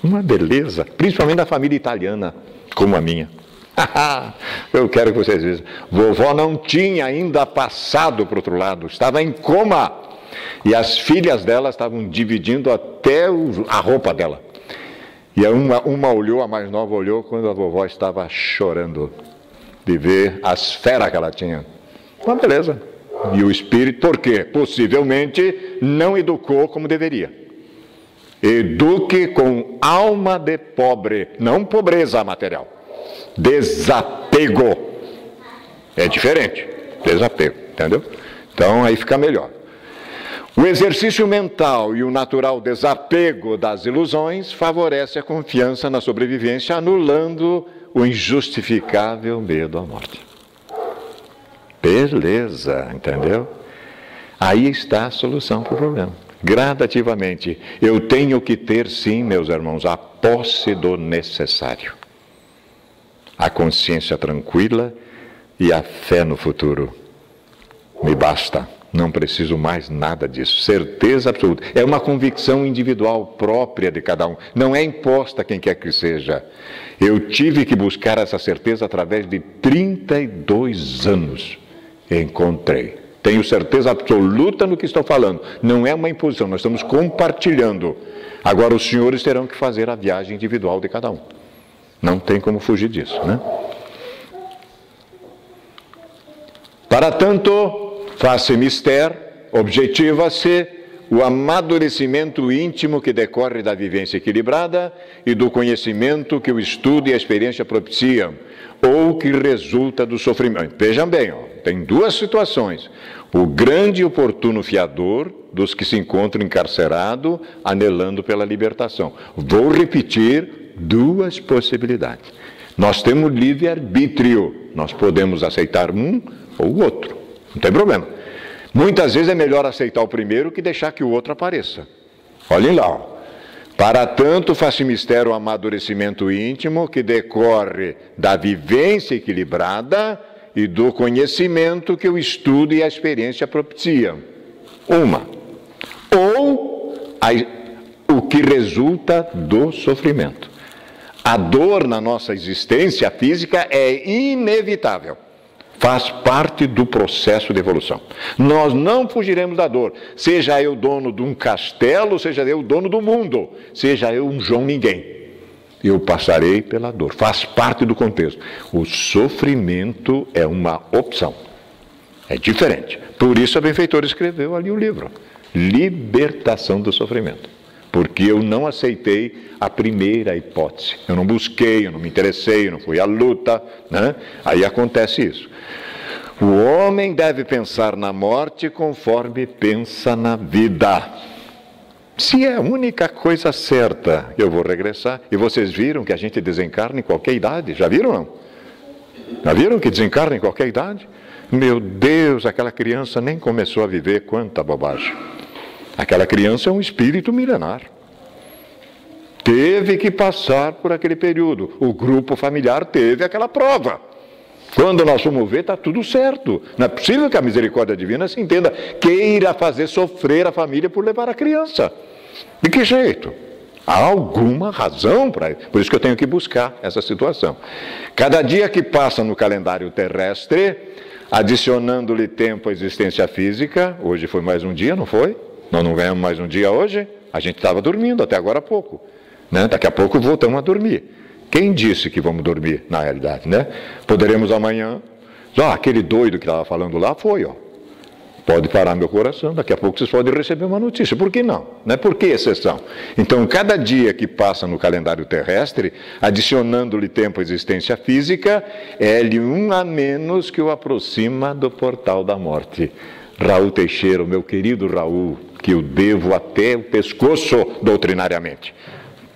[SPEAKER 2] Uma beleza, principalmente da família italiana, como a minha. Eu quero que vocês vejam. Vovó não tinha ainda passado para o outro lado, estava em coma. E as filhas dela estavam dividindo até a roupa dela. E uma olhou, a mais nova olhou, quando a vovó estava chorando de ver as feras que ela tinha. Uma beleza. E o espírito, por quê? Possivelmente não educou como deveria. Eduque com alma de pobre, não pobreza material. Desapego. É diferente. Desapego, entendeu? Então aí fica melhor. O exercício mental e o natural desapego das ilusões favorece a confiança na sobrevivência, anulando o injustificável medo à morte. Beleza, entendeu? Aí está a solução para o problema. Gradativamente, eu tenho que ter, sim, meus irmãos, a posse do necessário. A consciência tranquila e a fé no futuro. Me basta, não preciso mais nada disso. Certeza absoluta. É uma convicção individual própria de cada um. Não é imposta a quem quer que seja. Eu tive que buscar essa certeza através de 32 anos. Encontrei. Tenho certeza absoluta no que estou falando. Não é uma imposição, nós estamos compartilhando. Agora os senhores terão que fazer a viagem individual de cada um. Não tem como fugir disso, né? Para tanto, faz-se mister, objetiva-se o amadurecimento íntimo que decorre da vivência equilibrada e do conhecimento que o estudo e a experiência propiciam, ou que resulta do sofrimento. Vejam bem, tem duas situações. O grande e oportuno fiador dos que se encontram encarcerados, anelando pela libertação. Vou repetir duas possibilidades. Nós temos livre-arbítrio. Nós podemos aceitar um ou o outro. Não tem problema. Muitas vezes é melhor aceitar o primeiro que deixar que o outro apareça. Olhem lá, ó. Para tanto, faz-se mistério o amadurecimento íntimo que decorre da vivência equilibrada e do conhecimento que o estudo e a experiência propiciam. Ou o que resulta do sofrimento. A dor na nossa existência física é inevitável. Faz parte do processo de evolução. Nós não fugiremos da dor. Seja eu dono de um castelo, seja eu dono do mundo, seja eu um João Ninguém. Eu passarei pela dor. Faz parte do contexto. O sofrimento é uma opção. É diferente. Por isso a benfeitora escreveu ali o livro. Libertação do sofrimento. Porque eu não aceitei a primeira hipótese. Eu não busquei, eu não me interessei, eu não fui à luta, né? Aí acontece isso. O homem deve pensar na morte conforme pensa na vida. Se é a única coisa certa, eu vou regressar. E vocês viram que a gente desencarna em qualquer idade? Já viram, não? Já viram que desencarna em qualquer idade? Meu Deus, aquela criança nem começou a viver, quanta bobagem. Aquela criança é um espírito milenar. Teve que passar por aquele período. O grupo familiar teve aquela prova. Quando nós formos ver, está tudo certo. Não é possível que a misericórdia divina se entenda, queira fazer sofrer a família por levar a criança. De que jeito? Há alguma razão para isso. Por isso que eu tenho que buscar essa situação. Cada dia que passa no calendário terrestre, adicionando-lhe tempo à existência física, hoje foi mais um dia, não foi? Nós não ganhamos mais um dia hoje? A gente estava dormindo até agora há pouco. Né? Daqui a pouco voltamos a dormir. Quem disse que vamos dormir, na realidade, né? Poderemos amanhã... aquele doido que estava falando lá foi, Pode parar meu coração, daqui a pouco vocês podem receber uma notícia. Por que não? Né? Por que exceção? Então, cada dia que passa no calendário terrestre, adicionando-lhe tempo à existência física, é-lhe um a menos que o aproxima do portal da morte. Raul Teixeira, o meu querido Raul, que eu devo até o pescoço doutrinariamente.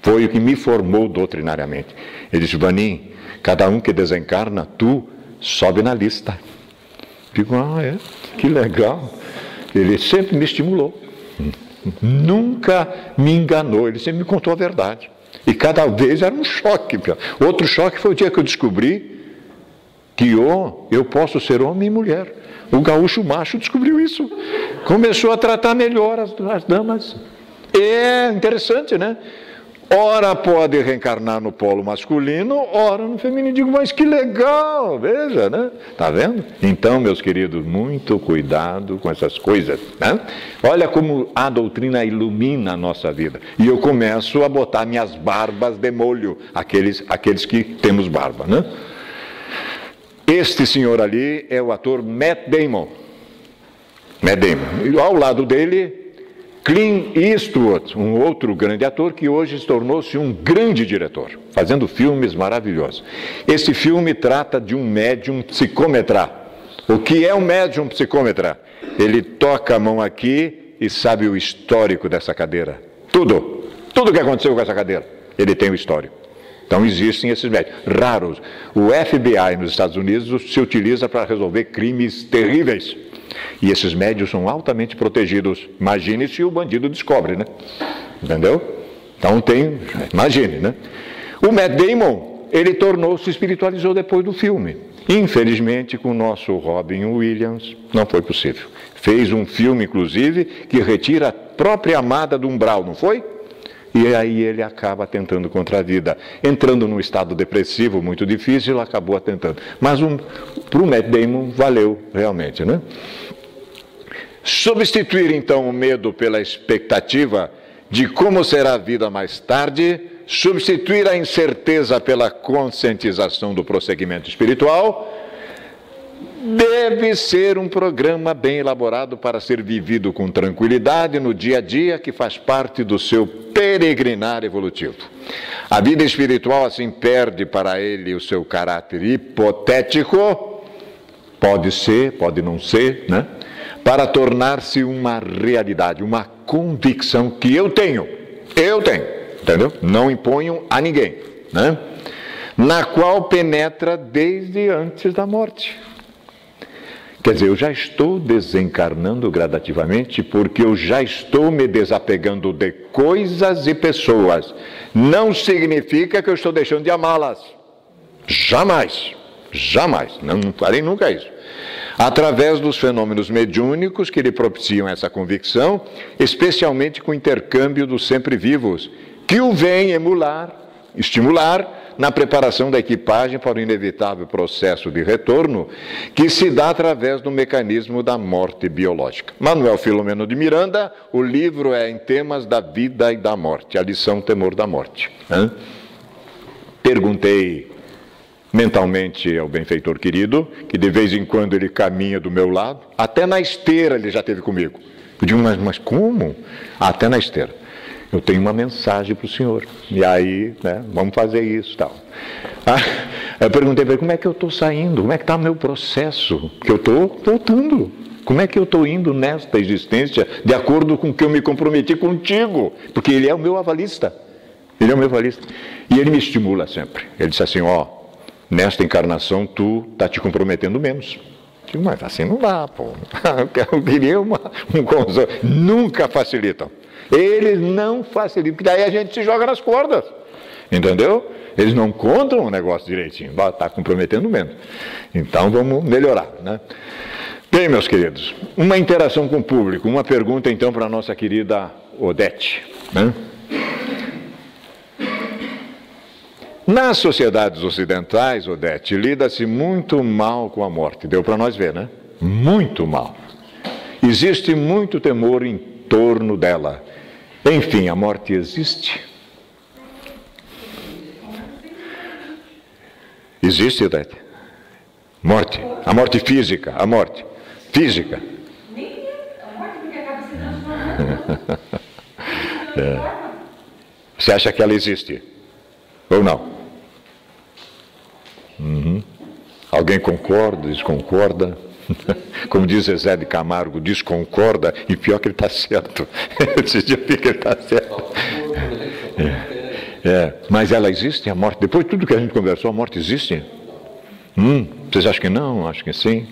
[SPEAKER 2] Foi o que me formou doutrinariamente. Ele disse, Vanim, cada um que desencarna, tu sobe na lista. Digo, que legal. Ele sempre me estimulou. Nunca me enganou, ele sempre me contou a verdade. E cada vez era um choque. Outro choque foi o dia que eu descobri que eu posso ser homem e mulher. O gaúcho macho descobriu isso. Começou a tratar melhor as damas. É interessante, né? Ora pode reencarnar no polo masculino, ora no feminino. Digo, mas que legal, veja, né? Tá vendo? Então, meus queridos, muito cuidado com essas coisas, né? Olha como a doutrina ilumina a nossa vida. E eu começo a botar minhas barbas de molho, aqueles que temos barba, né? Este senhor ali é o ator Matt Damon. Matt Damon. E ao lado dele... Clint Eastwood, um outro grande ator que hoje tornou-se um grande diretor, fazendo filmes maravilhosos. Esse filme trata de um médium psicômetra. O que é um médium psicômetra? Ele toca a mão aqui e sabe o histórico dessa cadeira. Tudo que aconteceu com essa cadeira, ele tem o histórico. Então existem esses médiums raros. O FBI nos Estados Unidos se utiliza para resolver crimes terríveis. E esses médios são altamente protegidos. Imagine se o bandido descobre, né? Entendeu? Então imagine, né? O Matt Damon, ele se espiritualizou depois do filme. Infelizmente, com o nosso Robin Williams, não foi possível. Fez um filme, inclusive, que retira a própria amada do umbral, não foi? E aí ele acaba atentando contra a vida. Entrando num estado depressivo muito difícil, acabou atentando. Mas para o Matt Damon valeu realmente, né? Substituir então o medo pela expectativa de como será a vida mais tarde, substituir a incerteza pela conscientização do prosseguimento espiritual, deve ser um programa bem elaborado para ser vivido com tranquilidade no dia a dia, que faz parte do seu peregrinar evolutivo. A vida espiritual assim perde para ele o seu caráter hipotético, pode ser, pode não ser, né? Para tornar-se uma realidade, uma convicção que eu tenho, entendeu? Não imponho a ninguém, né? Na qual penetra desde antes da morte. Quer dizer, eu já estou desencarnando gradativamente porque eu já estou me desapegando de coisas e pessoas. Não significa que eu estou deixando de amá-las. Jamais, não farei nunca isso. Através dos fenômenos mediúnicos que lhe propiciam essa convicção, especialmente com o intercâmbio dos sempre vivos, que o vem estimular na preparação da equipagem para o inevitável processo de retorno que se dá através do mecanismo da morte biológica. Manuel Filomeno de Miranda, o livro é em temas da vida e da morte, a lição Temor da Morte. Perguntei mentalmente ao benfeitor querido, que de vez em quando ele caminha do meu lado, até na esteira ele já esteve comigo. Eu digo, mas como? Até na esteira. Eu tenho uma mensagem para o senhor. E aí, né, vamos fazer isso e tal. Eu perguntei para ele, como é que eu estou saindo? Como é que está o meu processo? Que eu estou voltando. Como é que eu estou indo nesta existência de acordo com o que eu me comprometi contigo? Porque ele é o meu avalista. Ele é o meu avalista. E ele me estimula sempre. Ele disse assim, nesta encarnação tu está te comprometendo menos. Eu digo, mas assim não dá, pô. Eu queria um consolo. Nunca facilitam. Eles não facilitam, porque daí a gente se joga nas cordas. Entendeu? Eles não contam o negócio direitinho. Está comprometendo menos. Então vamos melhorar, né? Bem, meus queridos, uma interação com o público. Uma pergunta então para a nossa querida Odete, né? Nas sociedades ocidentais, Odete, lida-se muito mal com a morte. Deu para nós ver, né? Muito mal. Existe muito temor em torno dela. Enfim, a morte existe? Existe, Odete? Morte. A morte física. A morte. Física.
[SPEAKER 3] Nem a morte, porque acaba se transformando.
[SPEAKER 2] Você acha que ela existe? Ou não? Alguém concorda, desconcorda? Como diz Zezé de Camargo, desconcorda, e pior que ele está certo. Esse dia fica que ele está certo. Mas ela existe, a morte? Depois de tudo que a gente conversou, a morte existe? Vocês acham que não? Acho que sim.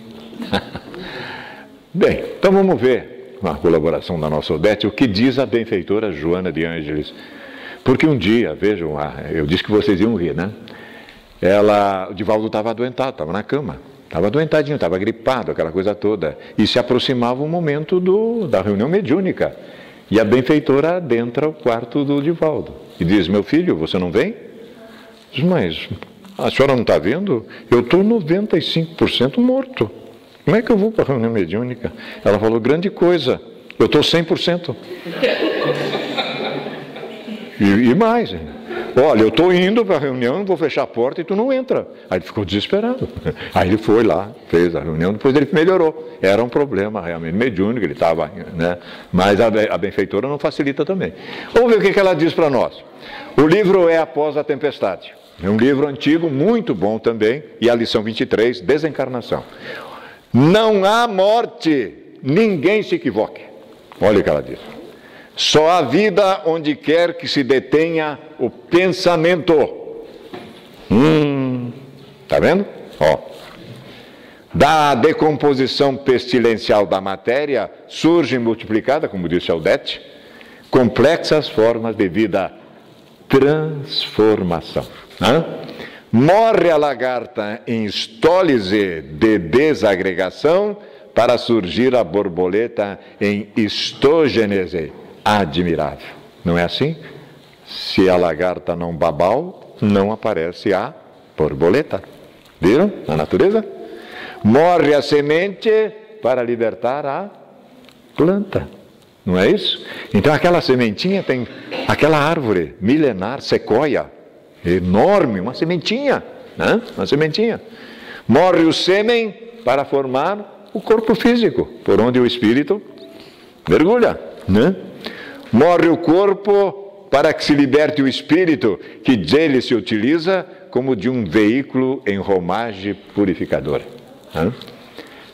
[SPEAKER 2] Bem, então vamos ver, com a colaboração da nossa Odete, o que diz a benfeitora Joana de Ângeles. Porque um dia, vejam, eu disse que vocês iam rir, né? O Divaldo estava adoentado, estava na cama. Estava adoentadinho, estava gripado, aquela coisa toda. E se aproximava o momento da reunião mediúnica. E a benfeitora adentra o quarto do Divaldo. E diz, meu filho, você não vem? Diz, mas a senhora não está vendo? Eu estou 95% morto. Como é que eu vou para a reunião mediúnica? Ela falou, grande coisa, eu estou 100%. E mais, olha, eu estou indo para a reunião, vou fechar a porta e tu não entra. Aí ele ficou desesperado. Aí ele foi lá, fez a reunião, depois ele melhorou. Era um problema realmente mediúnico, ele estava, né? Mas a benfeitora não facilita também. Vamos ver o que ela diz para nós. O livro é Após a Tempestade. É um livro antigo, muito bom também, e a lição 23, Desencarnação. Não há morte, ninguém se equivoque. Olha o que ela diz. Só há vida onde quer que se detenha o pensamento. Tá vendo? Da decomposição pestilencial da matéria, surgem multiplicada, como disse Odete, complexas formas de vida transformação. Morre a lagarta em estólise de desagregação para surgir a borboleta em histogênese admirável. Não é assim? Se a lagarta não babau, não aparece a borboleta. Viram? Na natureza? Morre a semente para libertar a planta. Não é isso? Então aquela sementinha tem aquela árvore milenar, sequoia, enorme, uma sementinha, né? Uma sementinha. Morre o sêmen para formar o corpo físico, por onde o espírito mergulha, né? Morre o corpo para que se liberte o espírito, que dele se utiliza como de um veículo em romagem purificadora.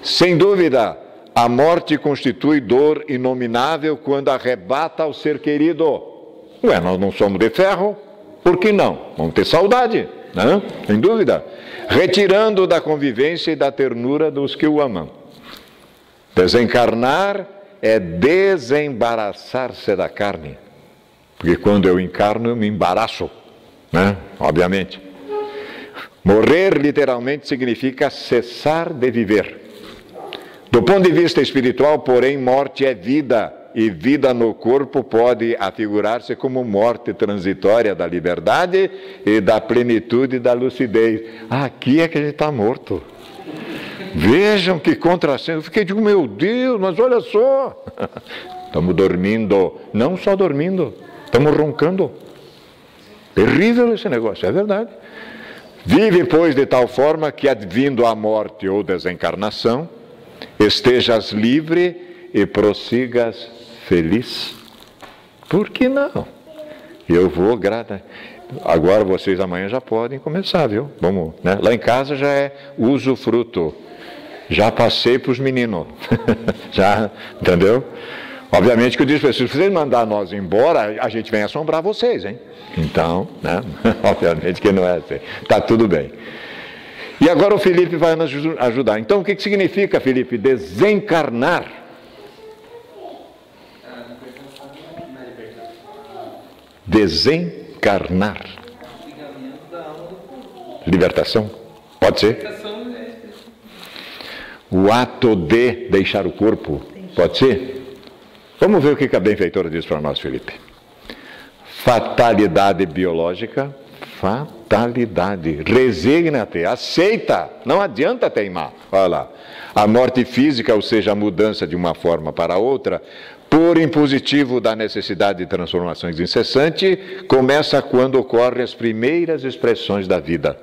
[SPEAKER 2] Sem dúvida, a morte constitui dor inominável quando arrebata o ser querido. Ué, nós não somos de ferro? Por que não? Vamos ter saudade, né? Sem dúvida. Retirando da convivência e da ternura dos que o amam. Desencarnar é desembaraçar-se da carne. Porque quando eu encarno, eu me embaraço, né? Obviamente. Morrer, literalmente, significa cessar de viver. Do ponto de vista espiritual, porém, morte é vida. E vida no corpo pode afigurar-se como morte transitória da liberdade e da plenitude da lucidez. Aqui é que a gente está morto. Vejam que contrassenso. Eu fiquei, digo, meu Deus, mas olha só. Estamos dormindo. Não só dormindo, estamos roncando. Terrível esse negócio, é verdade. Vive, pois, de tal forma que, advindo a morte ou desencarnação, estejas livre e prossigas feliz. Por que não? Eu vou grata. Agora vocês amanhã já podem começar, viu? Vamos, né? Lá em casa já é usufruto. Já passei para os meninos. Já, entendeu? Obviamente que eu disse para vocês, se vocês mandar nós embora, a gente vem assombrar vocês, hein? Então, né? Obviamente que não é assim. Tá tudo bem. E agora o Felipe vai nos ajudar. Então, o que significa, Felipe? Desencarnar. Desencarnar. Libertação? Pode ser? O ato de deixar o corpo? Pode ser? Vamos ver o que a benfeitora diz para nós, Felipe. Fatalidade biológica, fatalidade. Resigna-te, aceita, não adianta teimar. Olha lá. A morte física, ou seja, a mudança de uma forma para outra, por impositivo da necessidade de transformações incessante, começa quando ocorrem as primeiras expressões da vida.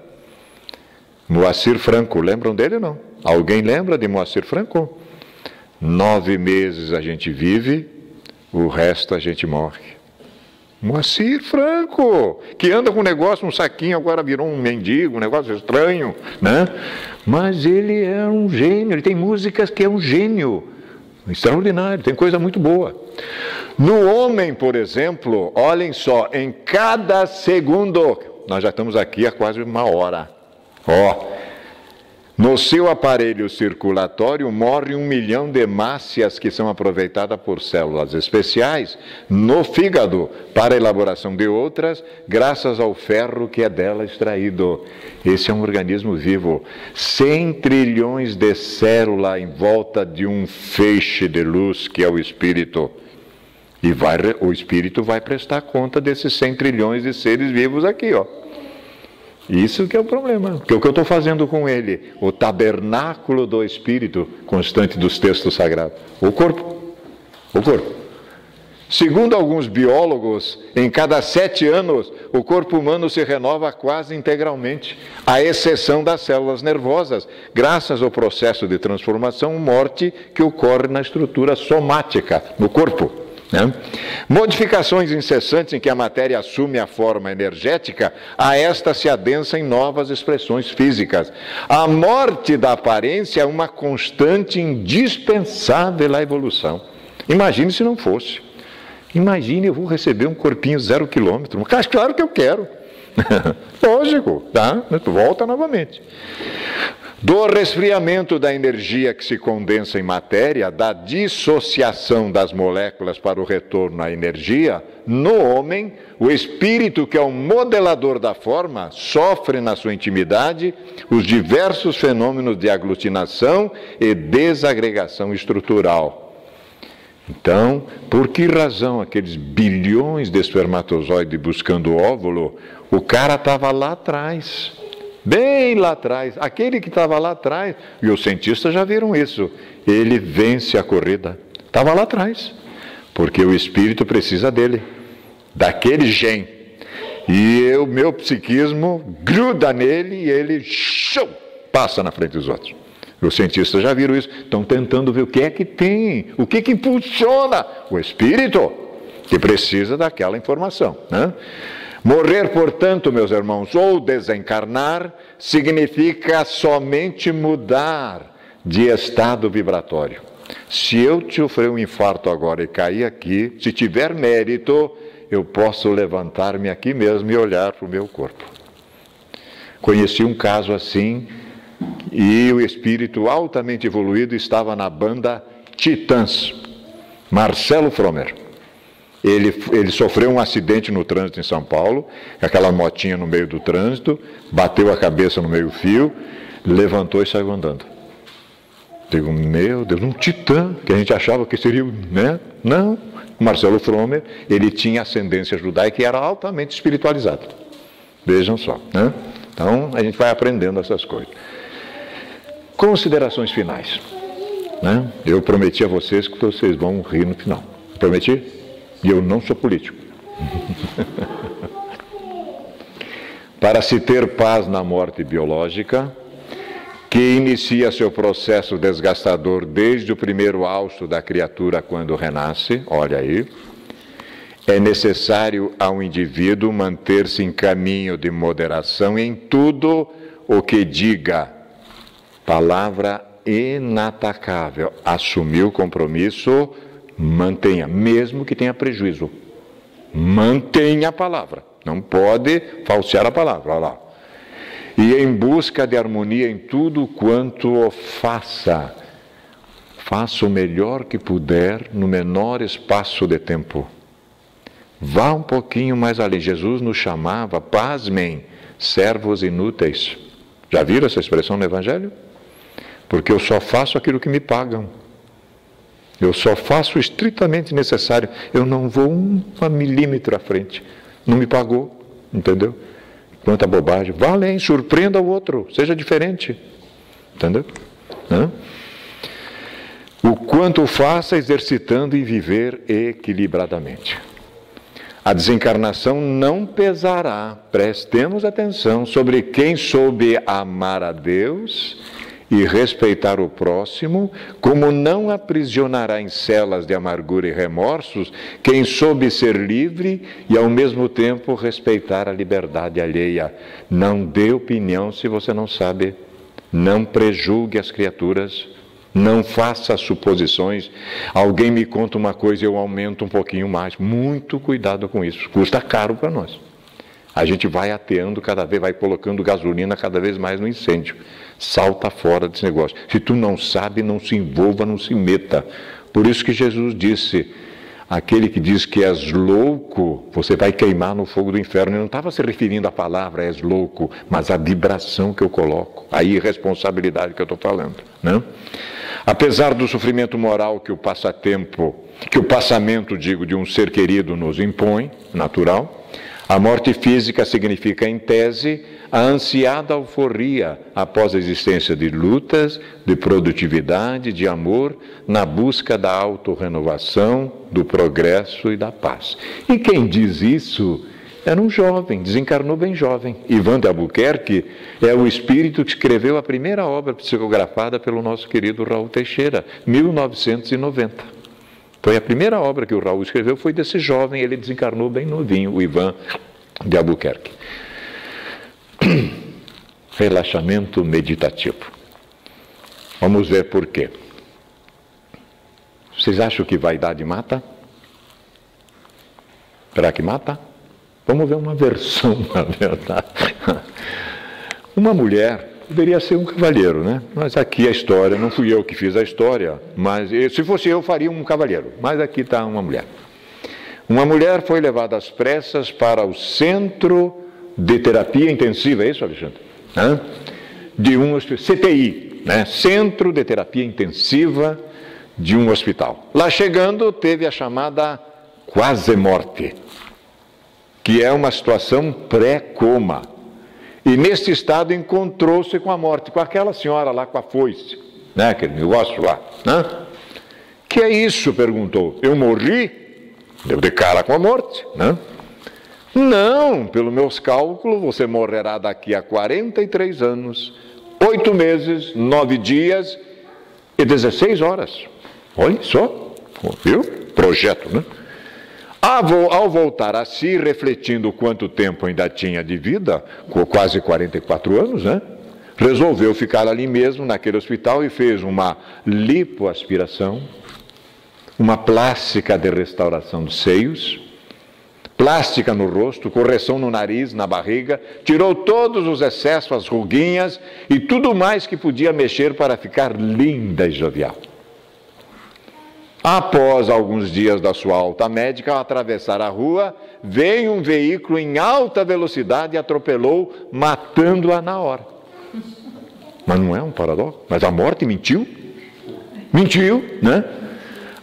[SPEAKER 2] Moacir Franco, lembram dele ou não? Alguém lembra de Moacir Franco? 9 meses a gente vive, o resto a gente morre. Moacir Franco, que anda com um negócio, um saquinho, agora virou um mendigo, um negócio estranho, né? Mas ele é um gênio, ele tem músicas que é um gênio, extraordinário, tem coisa muito boa. No homem, por exemplo, olhem só, em cada segundo, nós já estamos aqui há quase uma hora, no seu aparelho circulatório morre 1 milhão de hemácias que são aproveitadas por células especiais no fígado para a elaboração de outras, graças ao ferro que é dela extraído. Esse é um organismo vivo. 100 trilhões de células em volta de um feixe de luz que é o espírito. E o espírito vai prestar conta desses 100 trilhões de seres vivos aqui, Isso que é o problema, porque o que eu estou fazendo com ele, o tabernáculo do Espírito constante dos textos sagrados, o corpo. Segundo alguns biólogos, em cada 7 anos, o corpo humano se renova quase integralmente, à exceção das células nervosas, graças ao processo de transformação, morte, que ocorre na estrutura somática, no corpo. Modificações incessantes em que a matéria assume a forma energética, a esta se adensa em novas expressões físicas. A morte da aparência é uma constante indispensável à evolução. Imagine se não fosse. Imagine, eu vou receber um corpinho 0 quilômetro. Mas claro que eu quero. Lógico, tá? Volta novamente. Do resfriamento da energia que se condensa em matéria, da dissociação das moléculas para o retorno à energia, no homem, o espírito, que é o modelador da forma, sofre na sua intimidade os diversos fenômenos de aglutinação e desagregação estrutural. Então, por que razão aqueles bilhões de espermatozoides buscando o óvulo, o cara estava lá atrás? Bem lá atrás, aquele que estava lá atrás, e os cientistas já viram isso, ele vence a corrida, estava lá atrás, porque o espírito precisa dele, daquele gene, e o meu psiquismo gruda nele e ele passa na frente dos outros. Os cientistas já viram isso, estão tentando ver o que é que tem, o que que impulsiona o espírito, que precisa daquela informação, Morrer, portanto, meus irmãos, ou desencarnar, significa somente mudar de estado vibratório. Se eu te sofrer um infarto agora e cair aqui, se tiver mérito, eu posso levantar-me aqui mesmo e olhar para o meu corpo. Conheci um caso assim, e o espírito altamente evoluído estava na banda Titãs, Marcelo Fromer. Ele sofreu um acidente no trânsito em São Paulo, aquela motinha no meio do trânsito, bateu a cabeça no meio-fio, levantou e saiu andando. Digo, meu Deus, um titã, que a gente achava que seria, Não, Marcelo Fromer, ele tinha ascendência judaica e era altamente espiritualizado. Vejam só, Então, a gente vai aprendendo essas coisas. Considerações finais. Eu prometi a vocês que vocês vão rir no final. Prometi? E eu não sou político. Para se ter paz na morte biológica, que inicia seu processo desgastador desde o primeiro hausto da criatura quando renasce, olha aí, é necessário ao indivíduo manter-se em caminho de moderação em tudo o que diga. Palavra inatacável. Assumir o compromisso, mantenha, mesmo que tenha prejuízo. Mantenha a palavra. Não pode falsear a palavra. Olha lá. E em busca de harmonia em tudo quanto o faça. Faça o melhor que puder no menor espaço de tempo. Vá um pouquinho mais além. Jesus nos chamava, pasmem, servos inúteis. Já viram essa expressão no Evangelho? Porque eu só faço aquilo que me pagam. Eu só faço o estritamente necessário. Eu não vou 1 milímetro à frente. Não me pagou, entendeu? Quanta bobagem. Vá além, surpreenda o outro, seja diferente. Entendeu? Hã? O quanto faça exercitando e viver equilibradamente. A desencarnação não pesará, prestemos atenção, sobre quem soube amar a Deus e respeitar o próximo, como não aprisionará em celas de amargura e remorsos quem soube ser livre e ao mesmo tempo respeitar a liberdade alheia. Não dê opinião se você não sabe, não prejulgue as criaturas, não faça suposições. Alguém me conta uma coisa e eu aumento um pouquinho mais. Muito cuidado com isso, custa caro para nós. A gente vai ateando cada vez, vai colocando gasolina cada vez mais no incêndio. Salta fora desse negócio. Se tu não sabe, não se envolva, não se meta. Por isso que Jesus disse, aquele que diz que és louco, você vai queimar no fogo do inferno. Ele não estava se referindo à palavra és louco, mas à vibração que eu coloco, à irresponsabilidade que eu estou falando, né? Apesar do sofrimento moral que o passamento, de um ser querido nos impõe, natural, a morte física significa, em tese, a ansiada alforria após a existência de lutas, de produtividade, de amor, na busca da autorrenovação, do progresso e da paz. E quem diz isso era um jovem, desencarnou bem jovem. Ivan de Albuquerque é o espírito que escreveu a primeira obra psicografada pelo nosso querido Raul Teixeira, 1990. Foi a primeira obra que o Raul escreveu, foi desse jovem, ele desencarnou bem novinho, o Ivan de Albuquerque. Relaxamento meditativo. Vamos ver por quê. Vocês acham que vaidade mata? Será que mata? Vamos ver uma versão, na verdade. Uma mulher deveria ser um cavalheiro, né? Mas aqui a história, não fui eu que fiz a história, mas se fosse eu faria um cavalheiro, mas aqui está uma mulher. Uma mulher foi levada às pressas para o centro de terapia intensiva, é isso, Alexandre? De um CTI, né? Centro de terapia intensiva de um hospital. Lá chegando, teve a chamada quase morte, que é uma situação pré-coma. E nesse estado encontrou-se com a morte, com aquela senhora lá com a foice, né? Aquele negócio lá, né? Que é isso? Perguntou. Eu morri? Deu de cara com a morte, né? Não, pelos meus cálculos, você morrerá daqui a 43 anos, 8 meses, 9 dias e 16 horas. Olha só, viu? Projeto, né? Ao voltar a si, refletindo quanto tempo ainda tinha de vida, com quase 44 anos, né? Resolveu ficar ali mesmo, naquele hospital, e fez uma lipoaspiração, uma plástica de restauração dos seios, plástica no rosto, correção no nariz, na barriga, tirou todos os excessos, as ruguinhas e tudo mais que podia mexer para ficar linda e jovial. Após alguns dias da sua alta médica, ao atravessar a rua, veio um veículo em alta velocidade e atropelou, matando-a na hora. Mas não é um paradoxo? Mas a morte mentiu? Mentiu, né?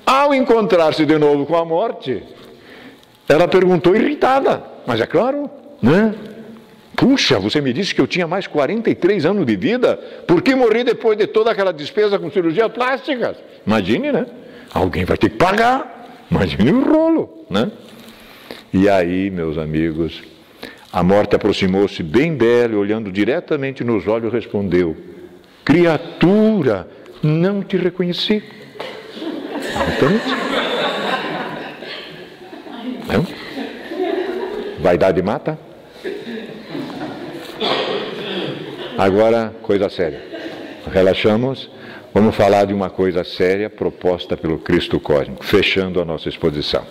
[SPEAKER 2] Ao encontrar-se de novo com a morte, ela perguntou irritada, mas é claro, né? Puxa, você me disse que eu tinha mais 43 anos de vida, por que morri depois de toda aquela despesa com cirurgias plásticas? Imagine, né? Alguém vai ter que pagar, imagine o rolo, né? E aí, meus amigos, a morte aproximou-se bem bela, olhando diretamente nos olhos, respondeu: criatura, não te reconheci. Não? Vaidade mata? Agora, coisa séria. Relaxamos. Vamos falar de uma coisa séria proposta pelo Cristo Cósmico, fechando a nossa exposição.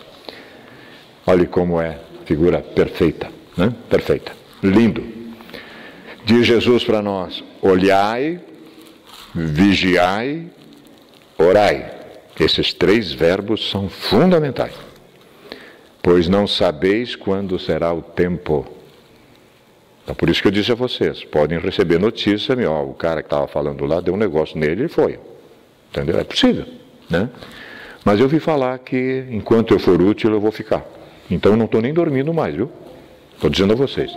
[SPEAKER 2] Olhe como é, figura perfeita, né? Perfeita, lindo. Diz Jesus para nós: olhai, vigiai, orai. Esses 3 verbos são fundamentais. Pois não sabeis quando será o tempo. Então, por isso que eu disse a vocês, podem receber notícia, o cara que estava falando lá deu um negócio nele e foi. Entendeu? É possível, né? Mas eu vi falar que enquanto eu for útil eu vou ficar. Então eu não estou nem dormindo mais, viu? Estou dizendo a vocês.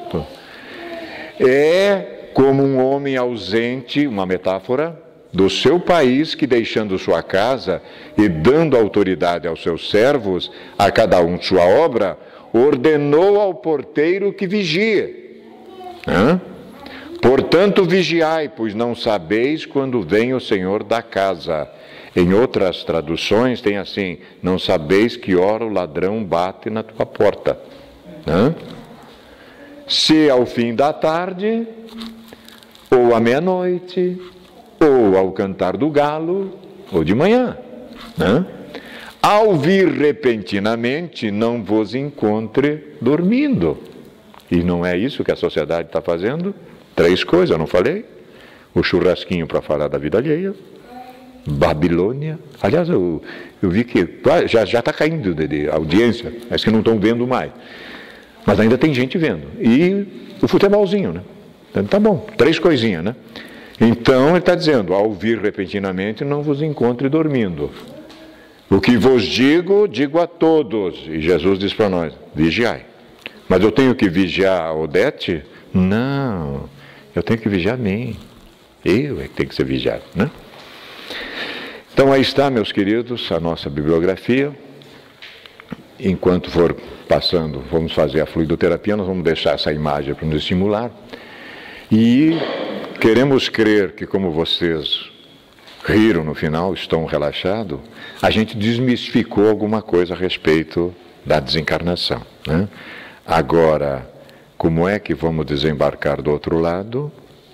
[SPEAKER 2] É como um homem ausente, uma metáfora, do seu país que, deixando sua casa e dando autoridade aos seus servos, a cada um sua obra, ordenou ao porteiro que vigie. Portanto, vigiai, pois não sabeis quando vem o Senhor da casa. Em outras traduções tem assim, não sabeis que hora o ladrão bate na tua porta. Se ao fim da tarde, ou à meia-noite, ou ao cantar do galo, ou de manhã. Ao vir repentinamente, não vos encontre dormindo. E não é isso que a sociedade está fazendo? 3 coisas, eu não falei? O churrasquinho para falar da vida alheia, Babilônia. Aliás, eu vi que já está caindo de audiência, mas que não estão vendo mais. Mas ainda tem gente vendo. E o futebolzinho, né? Então, tá bom, 3 coisinhas, né? Então, ele está dizendo, ao vir repentinamente, não vos encontre dormindo. O que vos digo, digo a todos. E Jesus diz para nós, vigiai. Mas eu tenho que vigiar a Odete? Não, eu tenho que vigiar a mim. Eu é que tenho que ser vigiado, né? Então aí está, meus queridos, a nossa bibliografia. Enquanto for passando, vamos fazer a fluidoterapia, nós vamos deixar essa imagem para nos estimular. E queremos crer que, como vocês riram no final, estão relaxados, a gente desmistificou alguma coisa a respeito da desencarnação, né? Agora, como é que vamos desembarcar do outro lado?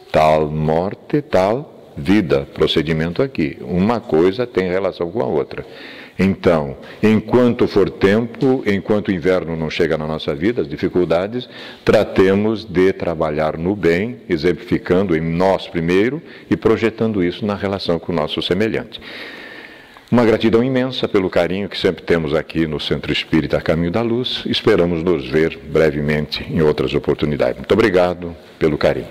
[SPEAKER 2] Tal morte, tal vida, procedimento aqui. Uma coisa tem relação com a outra. Então, enquanto for tempo, enquanto o inverno não chega na nossa vida, as dificuldades, tratemos de trabalhar no bem, exemplificando em nós primeiro e projetando isso na relação com o nosso semelhante. Uma gratidão imensa pelo carinho que sempre temos aqui no Centro Espírita Caminho da Luz. Esperamos nos ver brevemente em outras oportunidades. Muito obrigado pelo carinho.